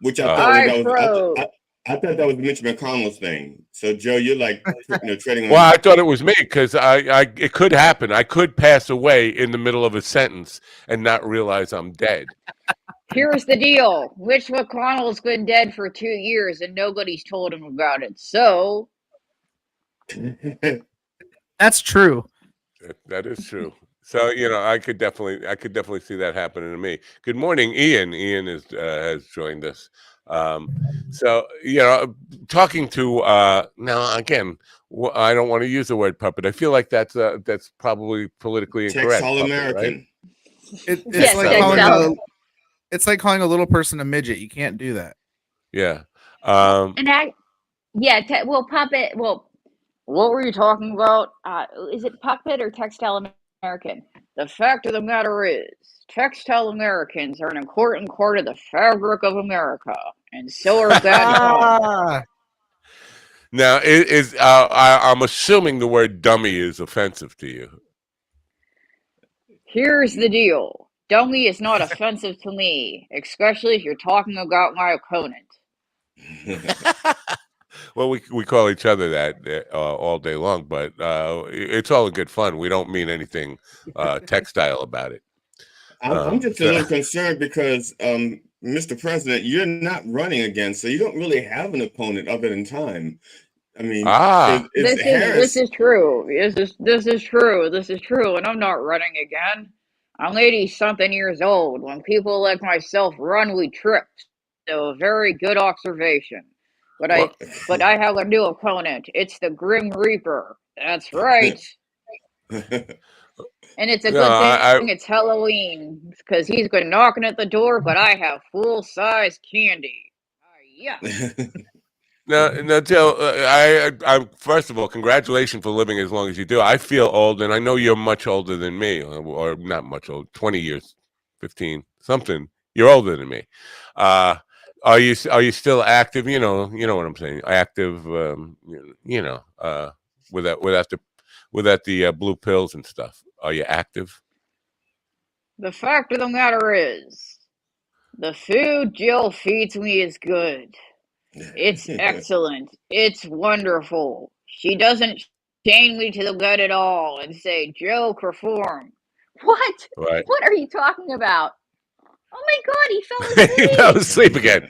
which I thought I thought that was Mitch McConnell's thing. So Joe, you're like treading on. Well, I thought it was me, because it could happen. I could pass away in the middle of a sentence and not realize I'm dead. Here's the deal. Mitch McConnell's been dead for 2 years and nobody's told him about it. So that's true. That is true. So, I could definitely see that happening to me. Good morning, Ian. Ian has joined us. So, talking to now again, I don't want to use the word puppet. I feel like that's probably politically incorrect. All American. Right? It's like calling a little person a midget. You can't do that. Yeah. Well, puppet. Well, what were you talking about? Is it puppet or textile American? The fact of the matter is, textile Americans are an important part of the fabric of America, and so are bad. Now, I'm assuming the word dummy is offensive to you. Here's the deal. Dummy is not offensive to me, especially if you're talking about my opponent. Well, we call each other that all day long, but it's all in good fun. We don't mean anything textile about it. I'm just a little concerned because, Mr. President, you're not running again, so you don't really have an opponent other than time. I mean, this is true. This is true. This is true, and I'm not running again. I'm 80-something years old. When people like myself run, we trip. So, very good observation. But I have a new opponent. It's the Grim Reaper. That's right. And it's a good thing it's Halloween, because he's been knocking at the door, but I have full-size candy. Yeah. No, Joe. I first of all, congratulations for living as long as you do. I feel old, and I know you're much older than me, or not much old, 20 years, 15, something. You're older than me. Are you still active? You know what I'm saying. Active. Without the blue pills and stuff. Are you active? The fact of the matter is, the food Jill feeds me is good. It's excellent. It's wonderful. She doesn't chain me to the bed at all and say, Joe, perform. What? Right. What are you talking about? Oh my God, he fell asleep. He fell asleep again.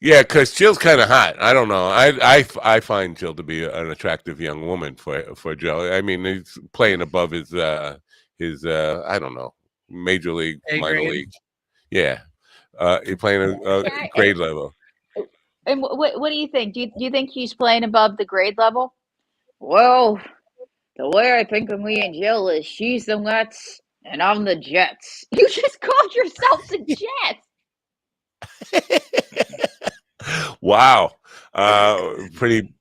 Yeah, because Jill's kind of hot. I don't know. I find Jill to be an attractive young woman for Joe. I mean, he's playing above his I don't know, major league, minor league. Yeah, he's playing a grade level. And what do you think? Do you think he's playing above the grade level? Well, the way I think of me and Jill is she's the Mets and I'm the Jets. You just called yourself the Jets. Wow. Pretty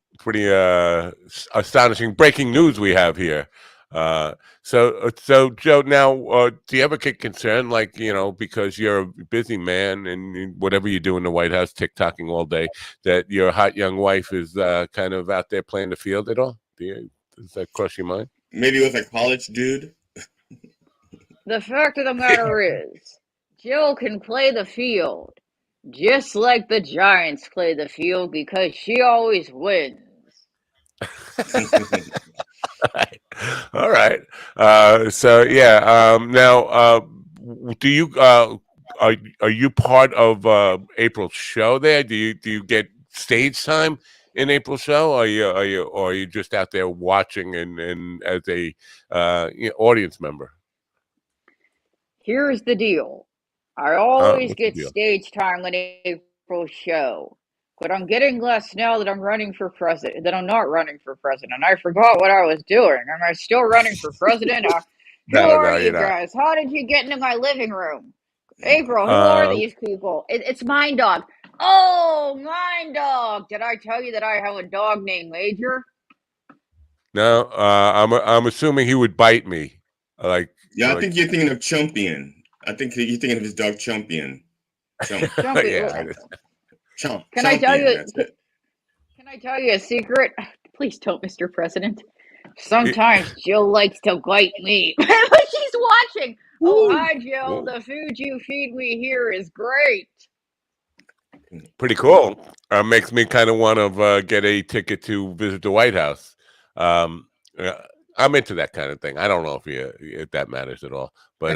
astonishing breaking news we have here. So Joe, now do you ever get concerned, like, because you're a busy man and whatever you do in the White House, TikToking all day, that your hot young wife is kind of out there playing the field at all? Does that cross your mind? Maybe with a college dude. The fact of the matter is, Jill can play the field just like the Giants play the field because she always wins. All right. So yeah. Now, do you are you part of April's show there? Do you get stage time in April's show? Or are you just out there watching and as a audience member? Here's the deal. I always What's the get deal? stage time on April's show, but I'm getting less now that I'm running for president. That I'm not running for president. I forgot what I was doing. Am I still running for president? Who No, are no, you you're not. guys? How did you get into my living room? April, who are Uh, these people? It's Mind Dog. Oh, Mind Dog. Did I tell you that I have a dog named Major? no, I'm assuming he would bite me. Like, Yeah, I think you're thinking of Chumpian. I think you're thinking of his dog Chumpian. Chump. Yeah. Chump. Can I tell you? That's it. Can I tell you a secret? Please don't, Mr. President. Sometimes Jill likes to bite me. She's watching. Oh, hi, Jill. The food you feed me here is great. Pretty cool. Makes me kind of want to get a ticket to visit the White House. I'm into that kind of thing. I don't know if that matters at all, but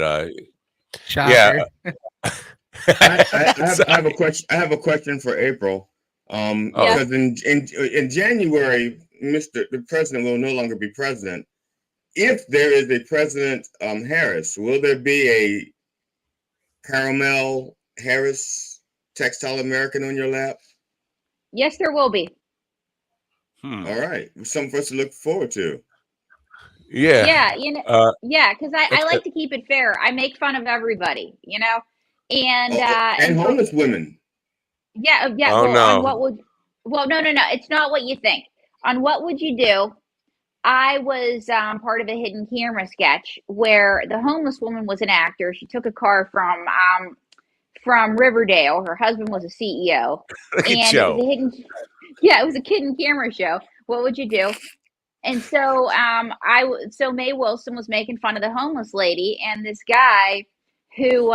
yeah. I have a question. I have a question for April. Because in January, the president will no longer be president. If there is a President Harris, will there be a caramel Harris textile American on your lap? Yes, there will be. All right, something for us to look forward to. Yeah. Yeah, because I like to keep it fair. I make fun of everybody, and homeless women. Yeah. Oh, no. No. It's not what you think. On What Would You Do? I was part of a hidden camera sketch where the homeless woman was an actor. She took a car from Riverdale. Her husband was a CEO, and it was a hidden. Yeah, it was a hidden camera show. What would you do? And so, so Mae Wilson was making fun of the homeless lady, and this guy who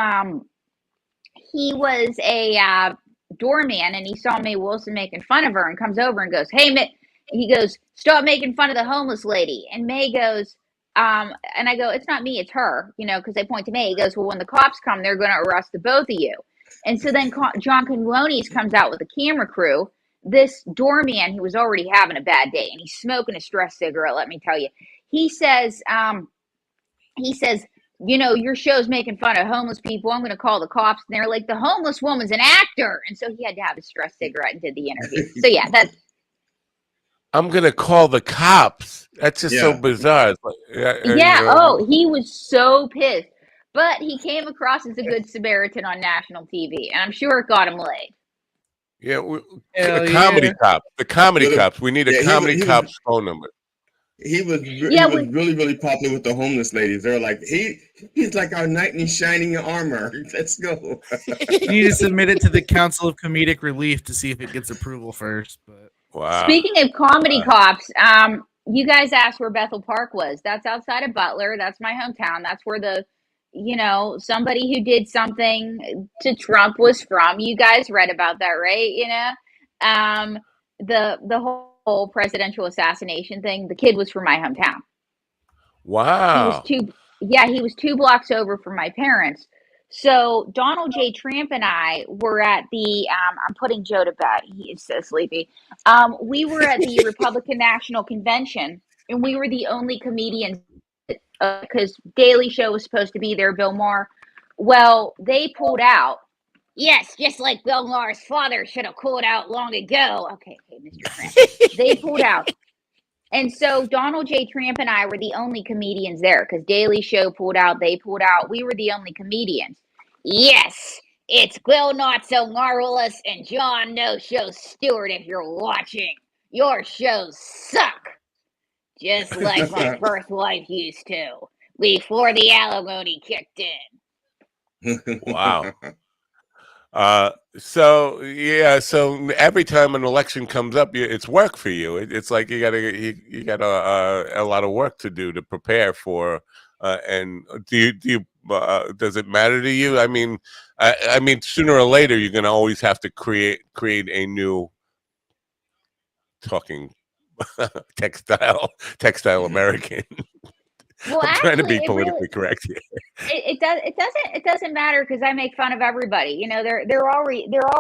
he was a doorman, and he saw Mae Wilson making fun of her, and comes over and goes, "Hey, Mae," he goes, "Stop making fun of the homeless lady." And Mae goes, and I go, "It's not me, it's her," because they point to Mae. He goes, "Well, when the cops come, they're going to arrest the both of you." And so then John Conlones comes out with a camera crew. This doorman, who was already having a bad day, and he's smoking a stress cigarette, let me tell you. He says, your show's making fun of homeless people. I'm going to call the cops. And they're like, the homeless woman's an actor. And so he had to have a stress cigarette and did the interview. So yeah, that's. I'm going to call the cops. That's just so bizarre. He was so pissed. But he came across as a good Samaritan on national TV. And I'm sure it got him laid. Yeah, the comedy cops. The comedy cops. We need a comedy cop's phone number. He was really, really popular with the homeless ladies. They're like, he's like our knight in shining armor. Let's go. You need to submit it to the Council of Comedic Relief to see if it gets approval first. But wow. Speaking of comedy cops, you guys asked where Bethel Park was. That's outside of Butler. That's my hometown. That's where somebody who did something to Trump was from. You guys read about that, right? The whole presidential assassination thing. The kid was from my hometown. Wow. He was 2 blocks over from my parents. So Donald J. Trump and I were at the I'm putting Joe to bed. He is so sleepy. We were at the Republican National Convention, and we were the only comedians because Daily Show was supposed to be there, Bill Maher. Well, they pulled out. Yes, just like Bill Maher's father should have pulled out long ago. Okay, Mr. Trump. They pulled out. And so Donald J. Trump and I were the only comedians there because Daily Show pulled out. They pulled out. We were the only comedians. Yes. It's Quill Not So Marvelous and John No Show Stewart if you're watching. Your shows suck. Just like my first wife used to, before the alimony kicked in. Wow. So every time an election comes up, it's work for you. It's like you got a lot of work to do to prepare for. And do you does it matter to you? I mean, sooner or later you're going to always have to create a new talking textile American. Well, I'm trying to actually, be politically correct here. It doesn't matter because I make fun of everybody. You know, they're all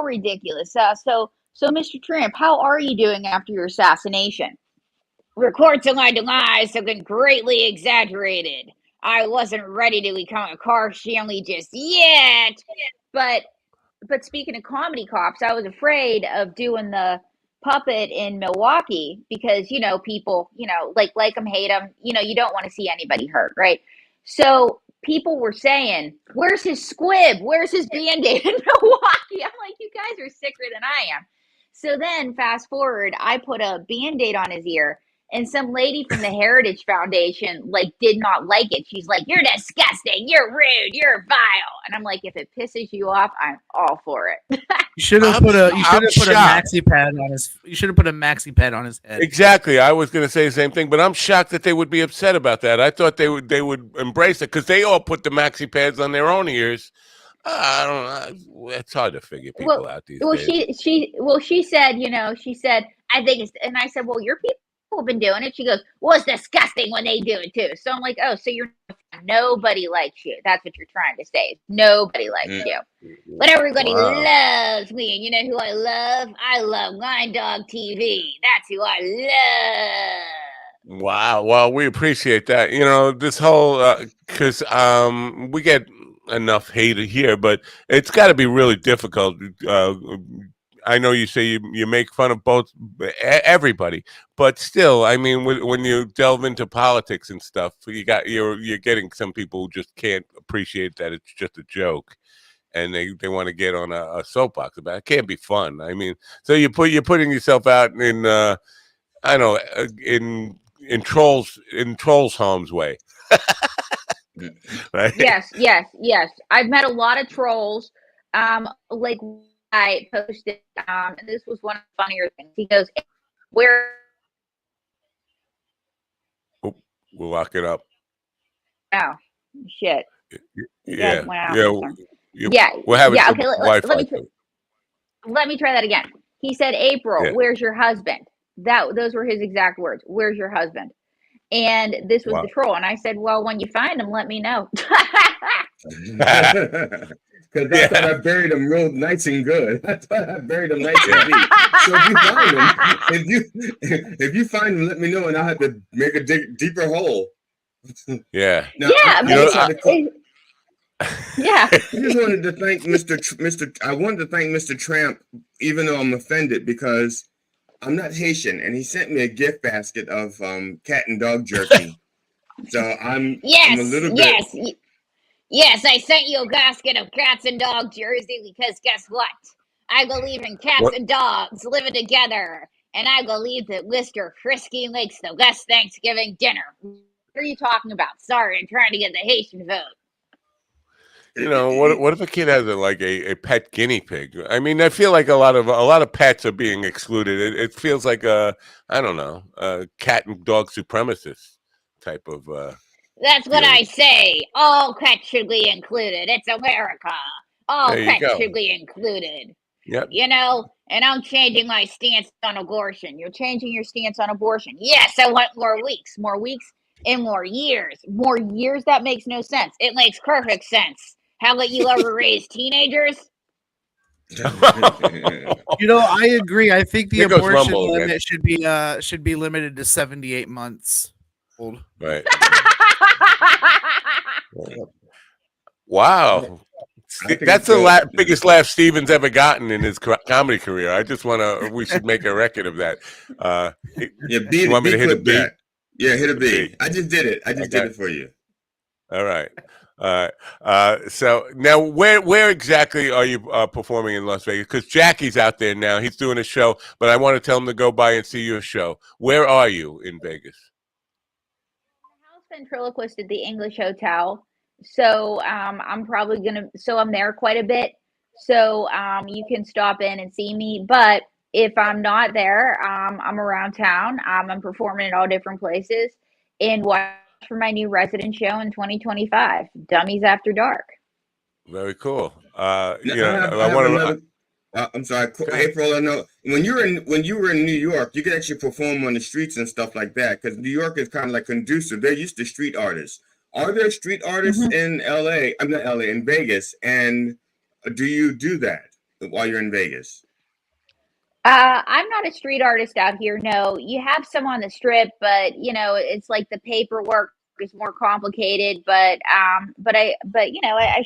ridiculous. So Mr. Trump, how are you doing after your assassination? Reports of my demise have been greatly exaggerated. I wasn't ready to become a car Shanley just yet. But speaking of comedy cops, I was afraid of doing the puppet in Milwaukee because, you know, people, you know, like them, hate them. You know, you don't want to see anybody hurt, right? So people were saying, where's his squib? Where's his Band-Aid in Milwaukee? I'm like, you guys are sicker than I am. So then fast forward, I put a Band-Aid on his ear. And some lady from the Heritage Foundation, like, did not like it. She's like, you're disgusting. You're rude. You're vile. And I'm like, if it pisses you off, I'm all for it. You should have put a maxi pad on his. You should have put a maxi pad on his head. Exactly. I was going to say the same thing, but I'm shocked that they would be upset about that. I thought they would embrace it because they all put the maxi pads on their own ears. I don't know. It's hard to figure people out these days. She said, you know, I think it's, and I said, well, your people have been doing it. She goes, well, it's disgusting when they do it too. So I'm like, oh, so nobody likes you. That's what you're trying to say. Nobody likes you. But everybody loves me. And you know who I love? I love Line Dog TV. That's who I love. Wow. Well, we appreciate that. You know, this whole, because we get enough hate here, but it's got to be really difficult. I know you say you make fun of both everybody, but still, I mean, when you delve into politics and stuff, you're getting some people who just can't appreciate that it's just a joke, and they want to get on a soapbox about it. It can't be fun. I mean, so you're putting yourself out in I know in trolls harm's way. Right? Yes. I've met a lot of trolls. Like I posted, and this was one of the funnier things. He goes, "Where?" Oh, we'll lock it up. Oh, shit. Yeah. We're having okay. Wi-Fi. Let me try that again. He said, "April, Yeah. where's your husband?" Those were his exact words. Where's your husband? And this was the troll. And I said, well, when you find him, let me know. Because I thought I buried him real nice and good. I thought I buried him nice and deep. So if you find him, if you find him, let me know, and I'll have to make a deeper hole. Yeah. Now, yeah. I just wanted to thank I wanted to thank Mr. Tramp, even though I'm offended because I'm not Haitian, and he sent me a gift basket of cat and dog jerky. So I'm a little bit. Yes, I sent you a basket of cats and dog jersey because guess what? I believe in cats and dogs living together, and I believe that Mr. Frisky makes the best Thanksgiving dinner. What are you talking about? Sorry, I'm trying to get the Haitian vote. You know, what if a kid has a pet guinea pig? I mean, I feel like a lot of pets are being excluded. It feels like a cat and dog supremacist type of. That's what I say. All pets should be included. It's America. All pets should be included. Yep. You know, and I'm changing my stance on abortion. You're changing your stance on abortion. Yes, I want more weeks, and more years. More years? That makes no sense. It makes perfect sense. How about you ever raise teenagers? You know, I agree. I think the abortion limit again. should be limited to 78 months old. Right. Wow. That's the biggest laugh Steven's ever gotten in his comedy career. I just we should make a record of that. You want me to hit a beat? Yeah, hit a beat. I just did it. I just did it for you. All right. So now, where exactly are you performing in Las Vegas? Because Jackie's out there now. He's doing a show, but I want to tell him to go by and see your show. Where are you in Vegas? House ventriloquist at the English Hotel. So I'm probably gonna. So I'm there quite a bit. So you can stop in and see me. But if I'm not there, I'm around town. I'm performing at all different places. And watch for my new resident show in 2025, Dummies After Dark. Very cool. I I have want another. I'm sorry, April. I know when you were in New York, you could actually perform on the streets and stuff like that because New York is kind of like conducive. They're used to street artists. Are there street artists in LA? I'm not LA, in Vegas. And do you do that while you're in Vegas? I'm not a street artist out here. No, you have some on the strip, but it's like the paperwork is more complicated. But I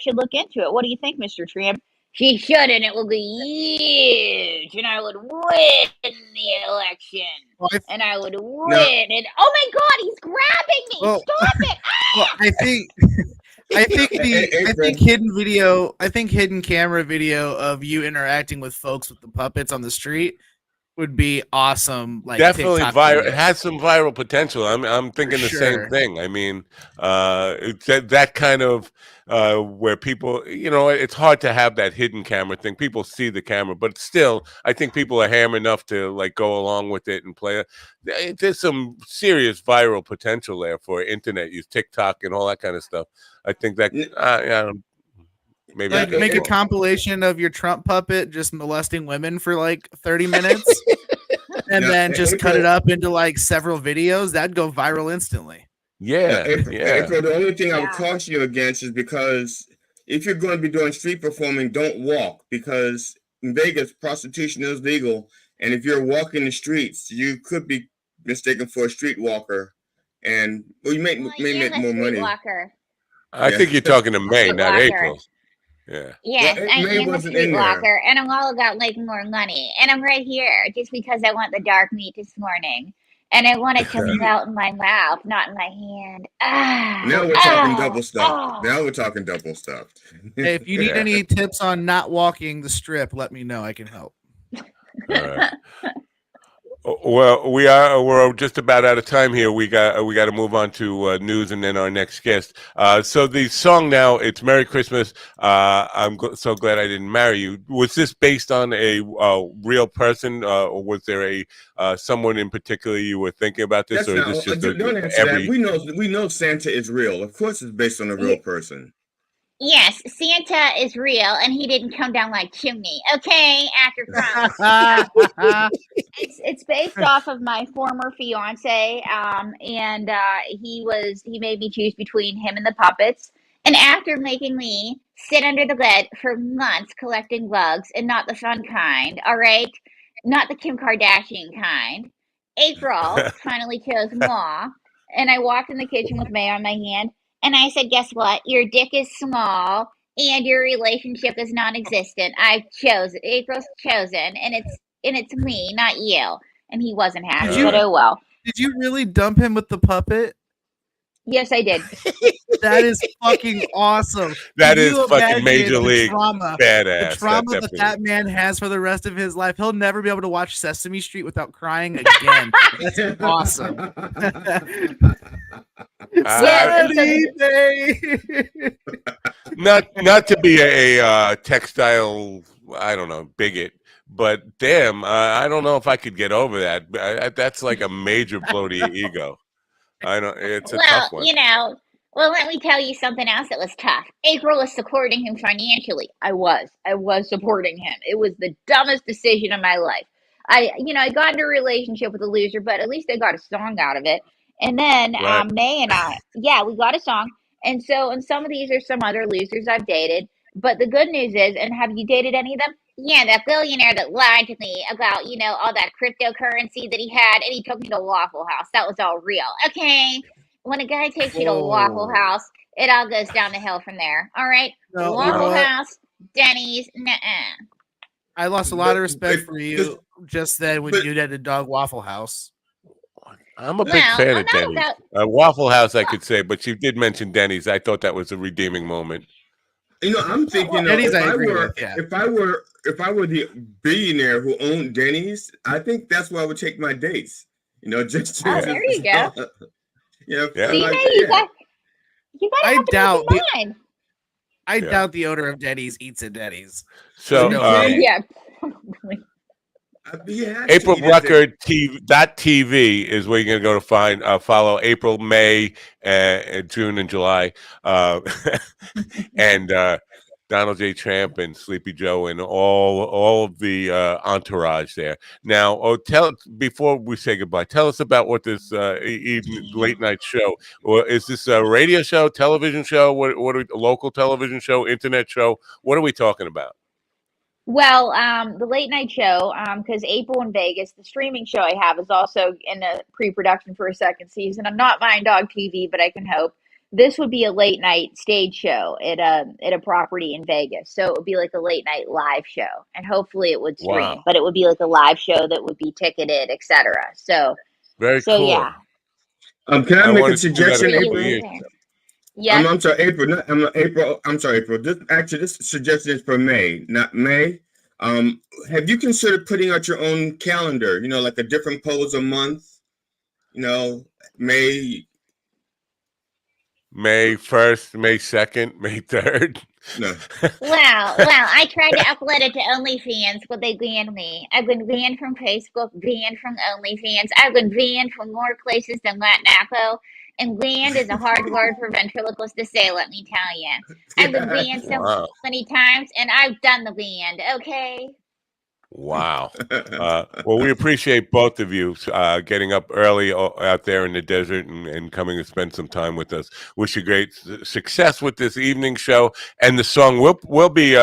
should look into it. What do you think, Mr. Tramp? She should, and it will be huge, and I would win the election, and I would win. And oh my God, he's grabbing me! Well, Stop it! Well, I think hidden camera video of you interacting with folks with the puppets on the street would be awesome. Like definitely TikTok viral. video. It has some viral potential. I'm thinking the same thing. I mean, it's that kind of where people, it's hard to have that hidden camera thing. People see the camera, but still, I think people are ham enough to like go along with it and play it. There's some serious viral potential there for internet use, TikTok and all that kind of stuff. I think that maybe like make a compilation of your Trump puppet just molesting women for like 30 minutes and then just cut it up into like several videos. That'd go viral instantly. Yeah. April, the only thing I would caution you against is because if you're going to be doing street performing, don't walk, because in Vegas, prostitution is legal. And if you're walking the streets, you could be mistaken for a streetwalker. And you may make more money. Walker. I think you're talking to May, not April. Yeah. Yes, Well, I May am a wasn't in streetwalker, and I'm all about making more money. And I'm right here just because I want the dark meat this morning, and I want it to melt in my mouth, not in my hand. Now we're talking double stuff. Now we're talking double stuff. Hey, if you need any tips on not walking the strip, let me know. I can help. All right. Well, we're just about out of time here. We got to move on to news and then our next guest. So the song now, it's Merry Christmas. I'm so glad I didn't marry you. Was this based on a real person, or was there a someone in particular you were thinking about this, or is this just don't answer that. We know Santa is real. Of course, it's based on a real person. Yes, Santa is real, and he didn't come down like chimney. Okay, actor Crumb. It's based off of my former fiance, and he made me choose between him and the puppets. And after making me sit under the bed for months collecting bugs, and not the fun kind, all right? Not the Kim Kardashian kind. April finally chose Ma, and I walked in the kitchen with May on my hand, and I said, guess what? Your dick is small, and your relationship is non-existent. I've chosen. April's chosen, and it's me, not you. And he wasn't happy, but oh well. Did you really dump him with the puppet? Yes, I did. That is fucking awesome. That is fucking major league badass. The trauma that man has for the rest of his life. He'll never be able to watch Sesame Street without crying again. That's awesome. Not to be a textile, I don't know, bigot, but damn, I don't know if I could get over that. That's like a major blow to your ego. I know it's a tough one. Let me tell you something else that was tough. April was supporting him financially. I was supporting him. It was the dumbest decision of my life. I got into a relationship with a loser, but at least I got a song out of it. And then May and I, we got a song. And some of these are some other losers I've dated. But the good news is, and have you dated any of them? Yeah, that billionaire that lied to me about, all that cryptocurrency that he had, and he took me to Waffle House. That was all real. Okay? When a guy takes you to Waffle House, it all goes down the hill from there. All right? No, Waffle House, Denny's, nuh-uh. I lost a lot of respect for you just then when you did a dog Waffle House. I'm a big Well, fan I'm of not Denny's. about. Waffle House, I could say, but you did mention Denny's. I thought that was a redeeming moment. I'm thinking Denny's if I I agree were with, yeah. if I were the billionaire who owned Denny's, I think that's where I would take my dates. Just Oh, to, there you go. yeah, Yeah. See, like May, you got I have an doubt open the mind. I Yeah. doubt the owner of Denny's eats at Denny's. So, There's no Oh, way. Yeah, probably. April Brucker TV is where you're going to go to find follow April, May, June, and July, and Donald J. Tramp and Sleepy Joe and all of the entourage there. Now, before we say goodbye, tell us about what this late night show, or is this a radio show, television show? What a local television show, internet show? What are we talking about? Well, the late night show, because April in Vegas, the streaming show I have is also in a pre-production for a second season. I'm not Mind Dog TV, but I can hope. This would be a late night stage show at a property in Vegas. So it would be like a late night live show, and hopefully it would stream. Wow. But it would be like a live show that would be ticketed, etc. So Very so cool. yeah. Can I make a wanted to do that suggestion, a couple April? years. Yes. I'm sorry, April. I'm sorry, April. This suggestion is for May, not May. Have you considered putting out your own calendar? Like a different pose a month. May 1st, May 2nd, May 3rd. No. Well, I tried to upload it to OnlyFans, but they banned me. I've been banned from Facebook, banned from OnlyFans. I've been banned from more places than Latin-Apple. And banned is a hard word for ventriloquist to say, let me tell you. I've been banned so many times, and I've done the band, okay? Wow. Well, we appreciate both of you getting up early out there in the desert and coming to spend some time with us. Wish you great success with this evening show and the song. We'll be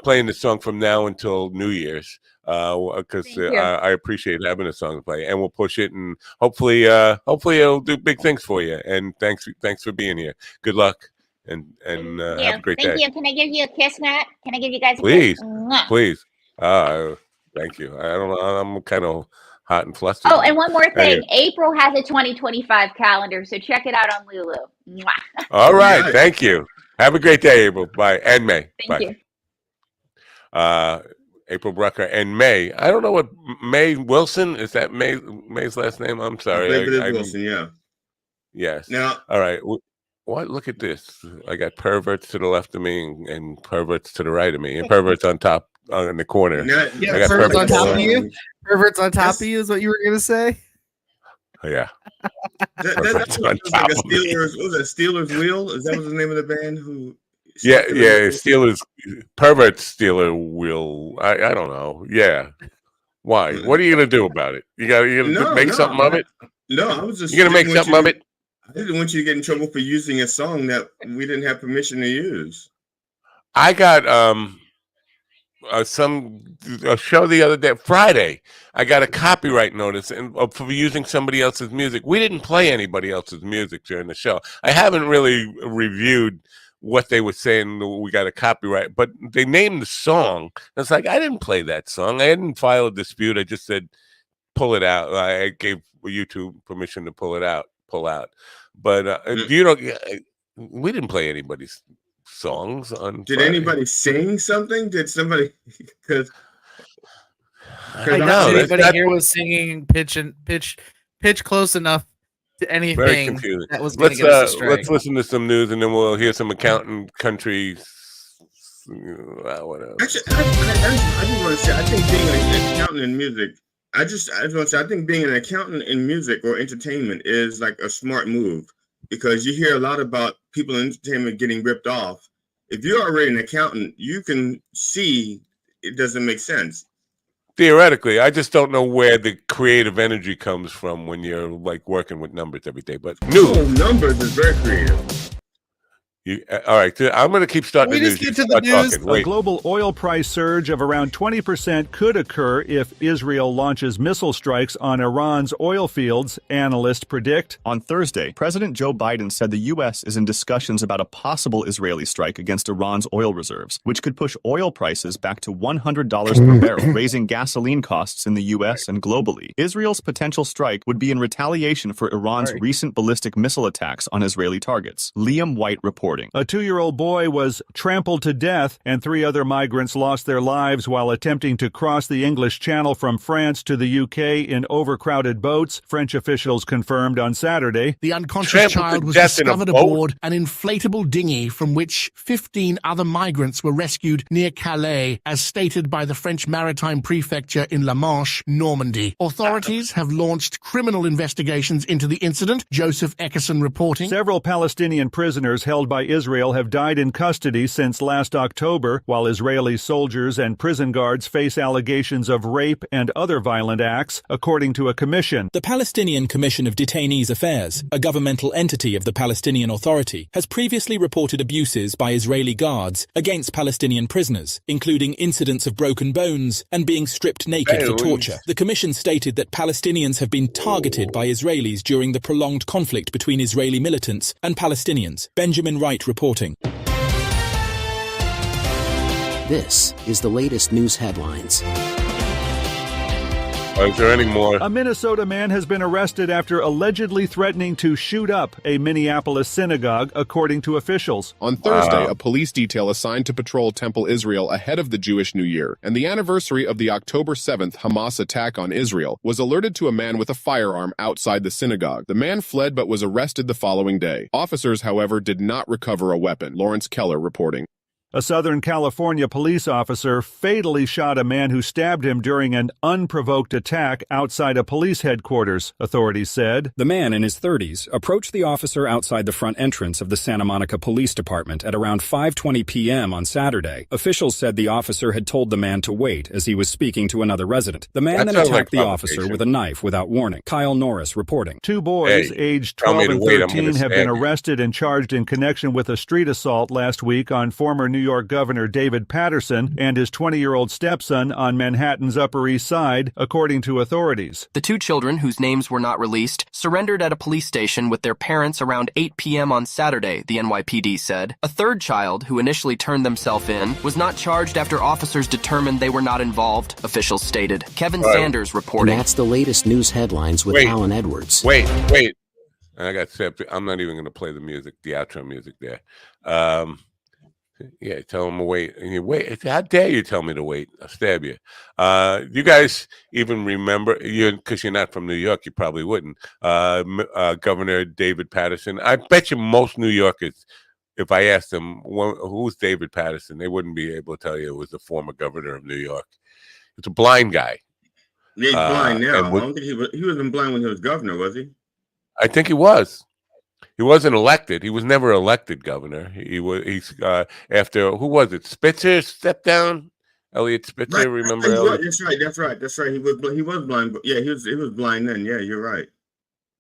playing the song from now until New Year's because I appreciate having a song to play, and we'll push it, and hopefully it'll do big things for you. And thanks for being here. Good luck and have a great day. Thank you. Can I give you a kiss, Matt? Can I give you guys a Please, kiss? Mwah. please. Thank you. I don't know. I'm kind of hot and flustered. Oh, and one more thing. Anyway. April has a 2025 calendar, so check it out on Lulu. Mwah. All right. Thank you. Have a great day, April. Bye. And May. Thank you. April Brucker and May. I don't know what May Wilson is. That May's last name? I'm sorry. I believe it is Wilson. Yeah. Yes. Now. All right. What? Look at this. I got perverts to the left of me and perverts to the right of me, and perverts on top in the corner. Yeah, I got perverts on top of below. you. Perverts on top of you is what you were gonna say. Oh, yeah. That was like a Steelers. What was that? Steelers Wheel? Is that was the name of the band? Who? Yeah. Steelers pervert Steeler Wheel. I don't know. Yeah. Why? What are you gonna do about it? You gonna make something of it? No, I was just. You gonna make something of it? I didn't want you to get in trouble for using a song that we didn't have permission to use. I got a show the other day, Friday. I got a copyright notice for using somebody else's music. We didn't play anybody else's music during the show. I haven't really reviewed what they were saying. We got a copyright, but they named the song. It's like, I didn't play that song. I didn't file a dispute. I just said, pull it out. I gave YouTube permission to pull out. But we didn't play anybody's songs on. Did Friday. anybody sing something? Did somebody? Because I doubt anybody here was singing pitch close enough to anything. Very confusing. That was going to get us astray. Let's listen to some news, and then we'll hear some accountant country. Whatever. Actually, I just want to say, I think being an accountant in music. I just want to say, I think being an accountant in music or entertainment is like a smart move, because you hear a lot about people in entertainment getting ripped off. If you're already an accountant, you can see it doesn't make sense. Theoretically, I just don't know where the creative energy comes from when you're like working with numbers every day. But news. Numbers is very creative. All right, I'm going to keep starting We the just news. get You to the start news. talking. A Wait. global oil price surge of around 20% could occur if Israel launches missile strikes on Iran's oil fields, analysts predict. On Thursday, President Joe Biden said the U.S. is in discussions about a possible Israeli strike against Iran's oil reserves, which could push oil prices back to $100 per barrel, raising gasoline costs in the U.S. and globally. Israel's potential strike would be in retaliation for Iran's recent ballistic missile attacks on Israeli targets. Liam White reporting. A 2-year-old boy was trampled to death, and 3 other migrants lost their lives while attempting to cross the English Channel from France to the UK in overcrowded boats, French officials confirmed on Saturday. The unconscious child was discovered aboard an inflatable dinghy from which 15 other migrants were rescued near Calais, as stated by the French Maritime Prefecture in La Manche, Normandy. Authorities have launched criminal investigations into the incident, Joseph Eckerson reporting. Several Palestinian prisoners held by Israel have died in custody since last October, while Israeli soldiers and prison guards face allegations of rape and other violent acts, according to a commission. The Palestinian Commission of Detainees Affairs, a governmental entity of the Palestinian Authority, has previously reported abuses by Israeli guards against Palestinian prisoners, including incidents of broken bones and being stripped naked for torture. The commission stated that Palestinians have been targeted by Israelis during the prolonged conflict between Israeli militants and Palestinians. Benjamin Wright reporting. This is the latest news headlines. Is there any more? A Minnesota man has been arrested after allegedly threatening to shoot up a Minneapolis synagogue, according to officials. On Thursday, a police detail assigned to patrol Temple Israel ahead of the Jewish New Year and the anniversary of the October 7th Hamas attack on Israel was alerted to a man with a firearm outside the synagogue. The man fled but was arrested the following day. Officers, however, did not recover a weapon. Lawrence Keller reporting. A Southern California police officer fatally shot a man who stabbed him during an unprovoked attack outside a police headquarters, authorities said. The man in his 30s approached the officer outside the front entrance of the Santa Monica Police Department at around 5:20 p.m. on Saturday. Officials said the officer had told the man to wait as he was speaking to another resident. The man then attacked the officer with a knife without warning. Kyle Norris reporting. 2 boys aged 12 and 13 have been arrested and charged in connection with a street assault last week on former New York Governor David Paterson and his 20-year-old stepson on Manhattan's Upper East Side, according to authorities. The 2 children, whose names were not released, surrendered at a police station with their parents around 8 p.m. on Saturday, the NYPD said. A 3rd child, who initially turned themselves in, was not charged after officers determined they were not involved, officials stated. Kevin Sanders reporting. And that's the latest news headlines with Alan Edwards. Wait. I got septic. I'm not even going to play the music, the outro music there. Yeah, tell him to wait. And you wait. How dare you tell me to wait? I'll stab you. You guys even remember, because you're not from New York, you probably wouldn't. Governor David Paterson. I bet you most New Yorkers, if I asked them, who's David Paterson, they wouldn't be able to tell you it was the former governor of New York. It's a blind guy. Yeah, he's blind now. I don't think he wasn't blind when he was governor, was he? I think he was. He wasn't elected. He was never elected governor. He's after, who was it? Spitzer stepped down. Elliot Spitzer, right. Remember? That's right. That's right. He was blind. But yeah, he was blind then. Yeah, you're right.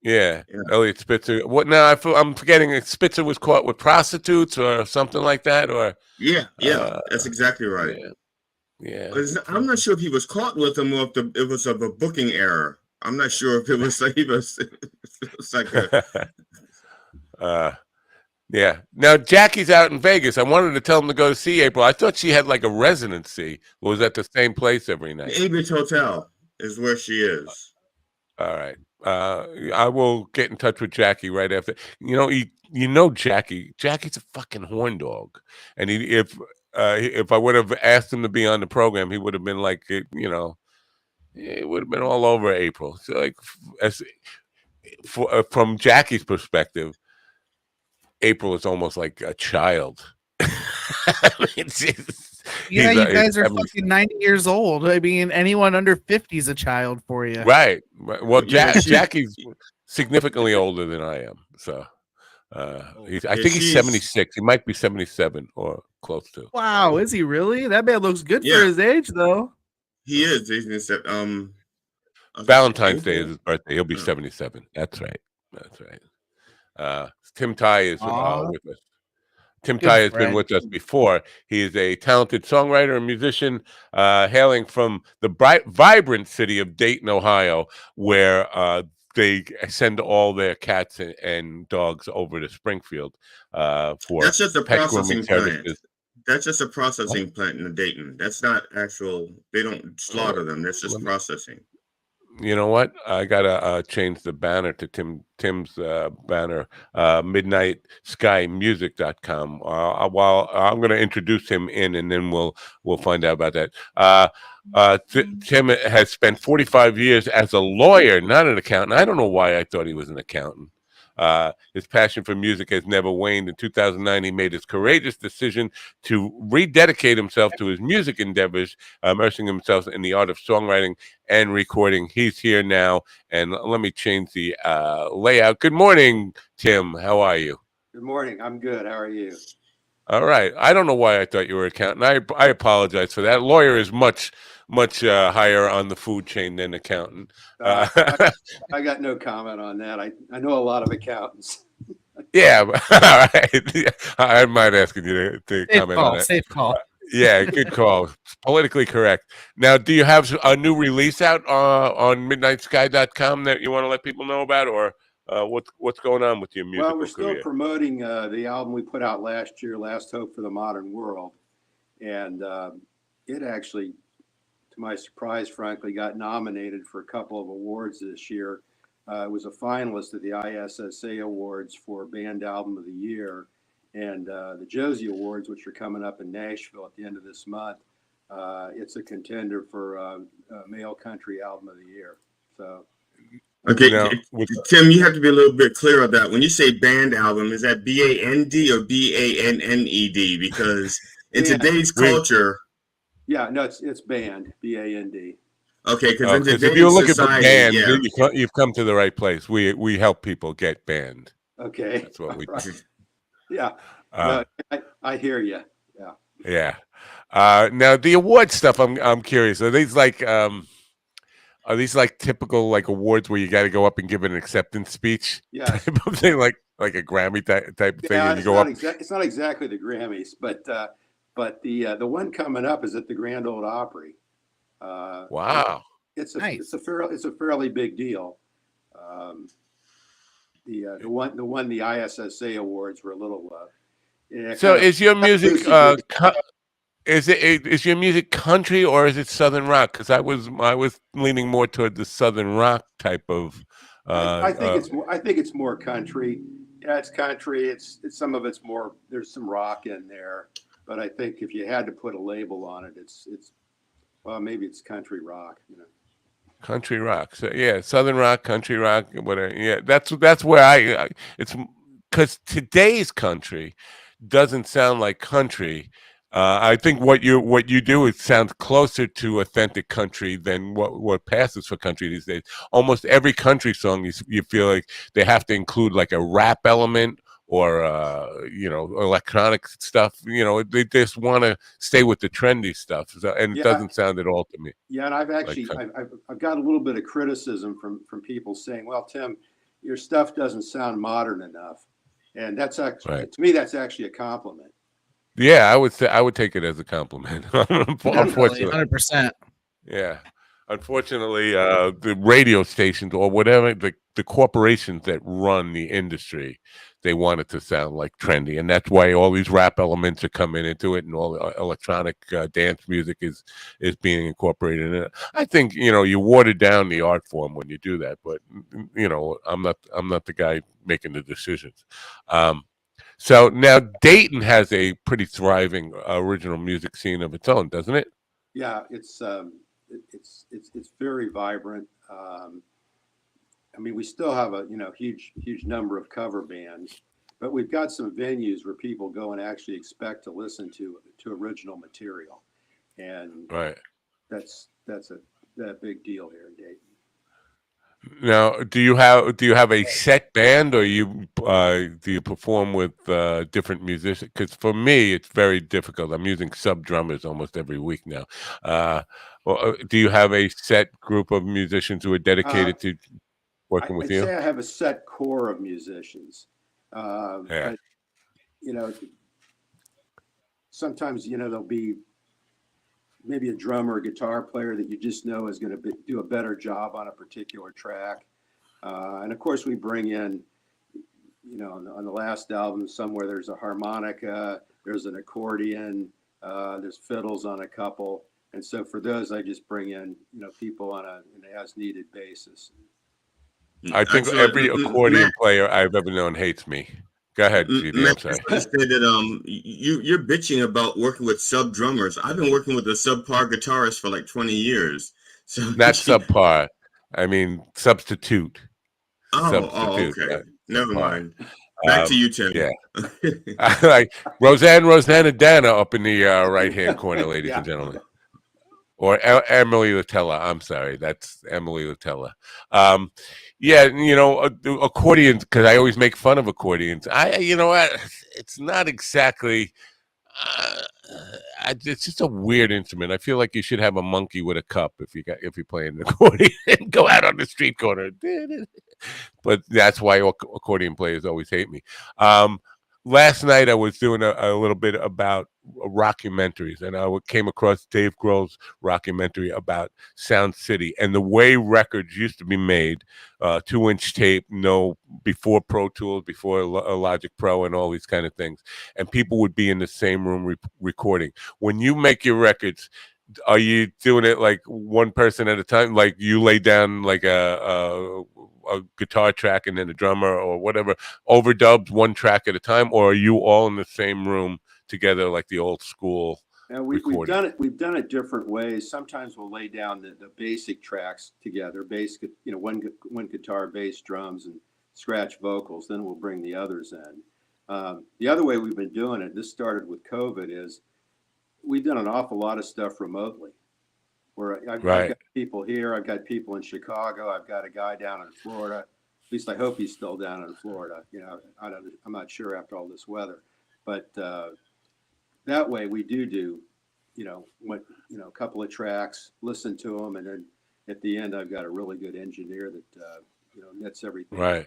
Yeah. Elliot Spitzer. What now? I'm forgetting. If Spitzer was caught with prostitutes or something like that, or yeah, that's exactly right. Yeah. I'm not sure if he was caught with them or if it was of a booking error. I'm not sure if it was like it was like a. Yeah. Now Jackie's out in Vegas. I wanted to tell him to go to see April. I thought she had like a residency. Or was at the same place every night? The Abridge Hotel is where she is. All right. I will get in touch with Jackie right after. Jackie. Jackie's a fucking horn dog. And if I would have asked him to be on the program, he would have been like, it would have been all over April. So like, from Jackie's perspective, April is almost like a child. You guys are fucking 90 years old. I mean, anyone under 50 is a child for you. Right. Well, Jackie's significantly older than I am. So I think he's 76. He might be 77 or close to. Wow, is he really? That man looks good for his age, though. He is. Valentine's Day is his birthday. He'll be 77. That's right. Tim Ty is with us. Tim Good Ty has been friend. with us before. He is a talented songwriter and musician, hailing from the vibrant city of Dayton, Ohio, where they send all their cats and dogs over to Springfield for That's just a pet grooming processing plant. services. That's just a processing plant in Dayton. That's not actual. They don't slaughter them. That's just processing. You know what? I gotta change the banner to Tim's banner, midnightskymusic.com. While I'm gonna introduce him in, and then we'll find out about that. Tim has spent 45 years as a lawyer, not an accountant. I don't know why I thought he was an accountant. His passion for music has never waned. In 2009, he made his courageous decision to rededicate himself to his music endeavors, immersing himself in the art of songwriting and recording. He's here now, and let me change the layout. Good morning, Tim. How are you? Good morning. I'm good. How are you? All right. I don't know why I thought you were an accountant. I apologize for that. Lawyer is much higher on the food chain than accountant. I got no comment on that. I know a lot of accountants. Yeah, all right. Yeah, I might ask you to comment on that. Safe call. Yeah, good call. Politically correct. Now, do you have a new release out on midnightsky.com that you want to let people know about, or what's going on with your music? Well, we're still promoting the album we put out last year, Last Hope for the Modern World. And it actually, to my surprise, frankly, got nominated for a couple of awards this year. It was a finalist at the ISSA Awards for Band Album of the Year, and the Josie Awards, which are coming up in Nashville at the end of this month. It's a contender for Male Country Album of the Year. So, okay, Tim, you have to be a little bit clear on that. When you say band album, is that BAND or BANNED? Because in today's culture, yeah, no, it's band, BAND. Okay, because if you're looking for band, you've come to the right place. We help people get banned. Okay, that's what we do. Yeah, no, I hear you. Yeah. Yeah. Now the award stuff, I'm curious. Are these like typical like awards where you got to go up and give an acceptance speech? Yeah. Type of thing, like a Grammy type of thing. Yeah, and you go up. It's not exactly the Grammys, but the one coming up is at the Grand Ole Opry. Wow. It's a fairly big deal. The one the ISSA awards were a little. So is your music is your music country or is it southern rock? Because I was leaning more toward the southern rock type of. I think it's more country. Yeah, it's country. It's some of it's more. There's some rock in there, but I think if you had to put a label on it, it's well, maybe it's country rock. Country rock. So yeah, southern rock, country rock, whatever. Yeah, that's where it's because today's country doesn't sound like country. I think what you do, it sounds closer to authentic country than what passes for country these days. Almost every country song you feel like they have to include like a rap element or electronic stuff. They just want to stay with the trendy stuff, and it doesn't sound at all to me. Yeah, and I've actually I've got a little bit of criticism from people saying, "Well, Tim, your stuff doesn't sound modern enough," and that's actually to me that's actually a compliment. Yeah, I would take it as a compliment. Unfortunately, 100%. Yeah. Unfortunately, the radio stations or whatever, the corporations that run the industry, they want it to sound like trendy. And that's why all these rap elements are coming into it and all the electronic dance music is being incorporated in it. I think, you water down the art form when you do that. But, I'm not the guy making the decisions. So now Dayton has a pretty thriving original music scene of its own, doesn't it? Yeah, it's very vibrant. I mean, we still have a huge number of cover bands, but we've got some venues where people go and actually expect to listen to original material, and that's a big deal here in Dayton. Now, do you have a set band, or do you perform with different musicians? Because for me, it's very difficult. I'm using sub drummers almost every week now. Do you have a set group of musicians who are dedicated to working with you? I'd say I have a set core of musicians. But, sometimes, there'll be maybe a drummer or guitar player that you just know is going to do a better job on a particular track. And of course, we bring in, on the last album, somewhere there's a harmonica, there's an accordion, there's fiddles on a couple. And so for those, I just bring in, people on an as-needed basis. I think every accordion player I've ever known hates me. Go ahead, GD. I'm sorry. I say that you're bitching about working with sub drummers. I've been working with a subpar guitarist for like 20 years. So not subpar. I mean substitute. Oh, okay. Never mind. Back to you, Tim. Yeah. Like Rosanna Dana up in the right-hand corner, ladies and gentlemen. Or Emily Latella. I'm sorry. That's Emily Latella. Yeah, accordions, because I always make fun of accordions. It's not exactly... it's just a weird instrument. I feel like you should have a monkey with a cup if you're playing an accordion and go out on the street corner. But that's why accordion players always hate me. Last night I was doing a little bit about rockumentaries, and I came across Dave Grohl's rockumentary about Sound City and the way records used to be made, 2-inch tape, before Pro Tools, before Logic Pro and all these kind of things. And people would be in the same room recording. When you make your records, are you doing it like one person at a time? Like you lay down like a guitar track and then a drummer or whatever, overdubs one track at a time, or are you all in the same room together like the old school we've done it different ways. Sometimes we'll lay down the basic tracks together, one guitar, bass, drums, and scratch vocals. Then we'll bring the others in. The other way we've been doing it, this started with COVID, is we've done an awful lot of stuff remotely. Where I've got people here, I've got people in Chicago, I've got a guy down in Florida. At least I hope he's still down in Florida. I'm not sure after all this weather, but that way we do a couple of tracks, listen to them, and then at the end I've got a really good engineer that knits everything. Right.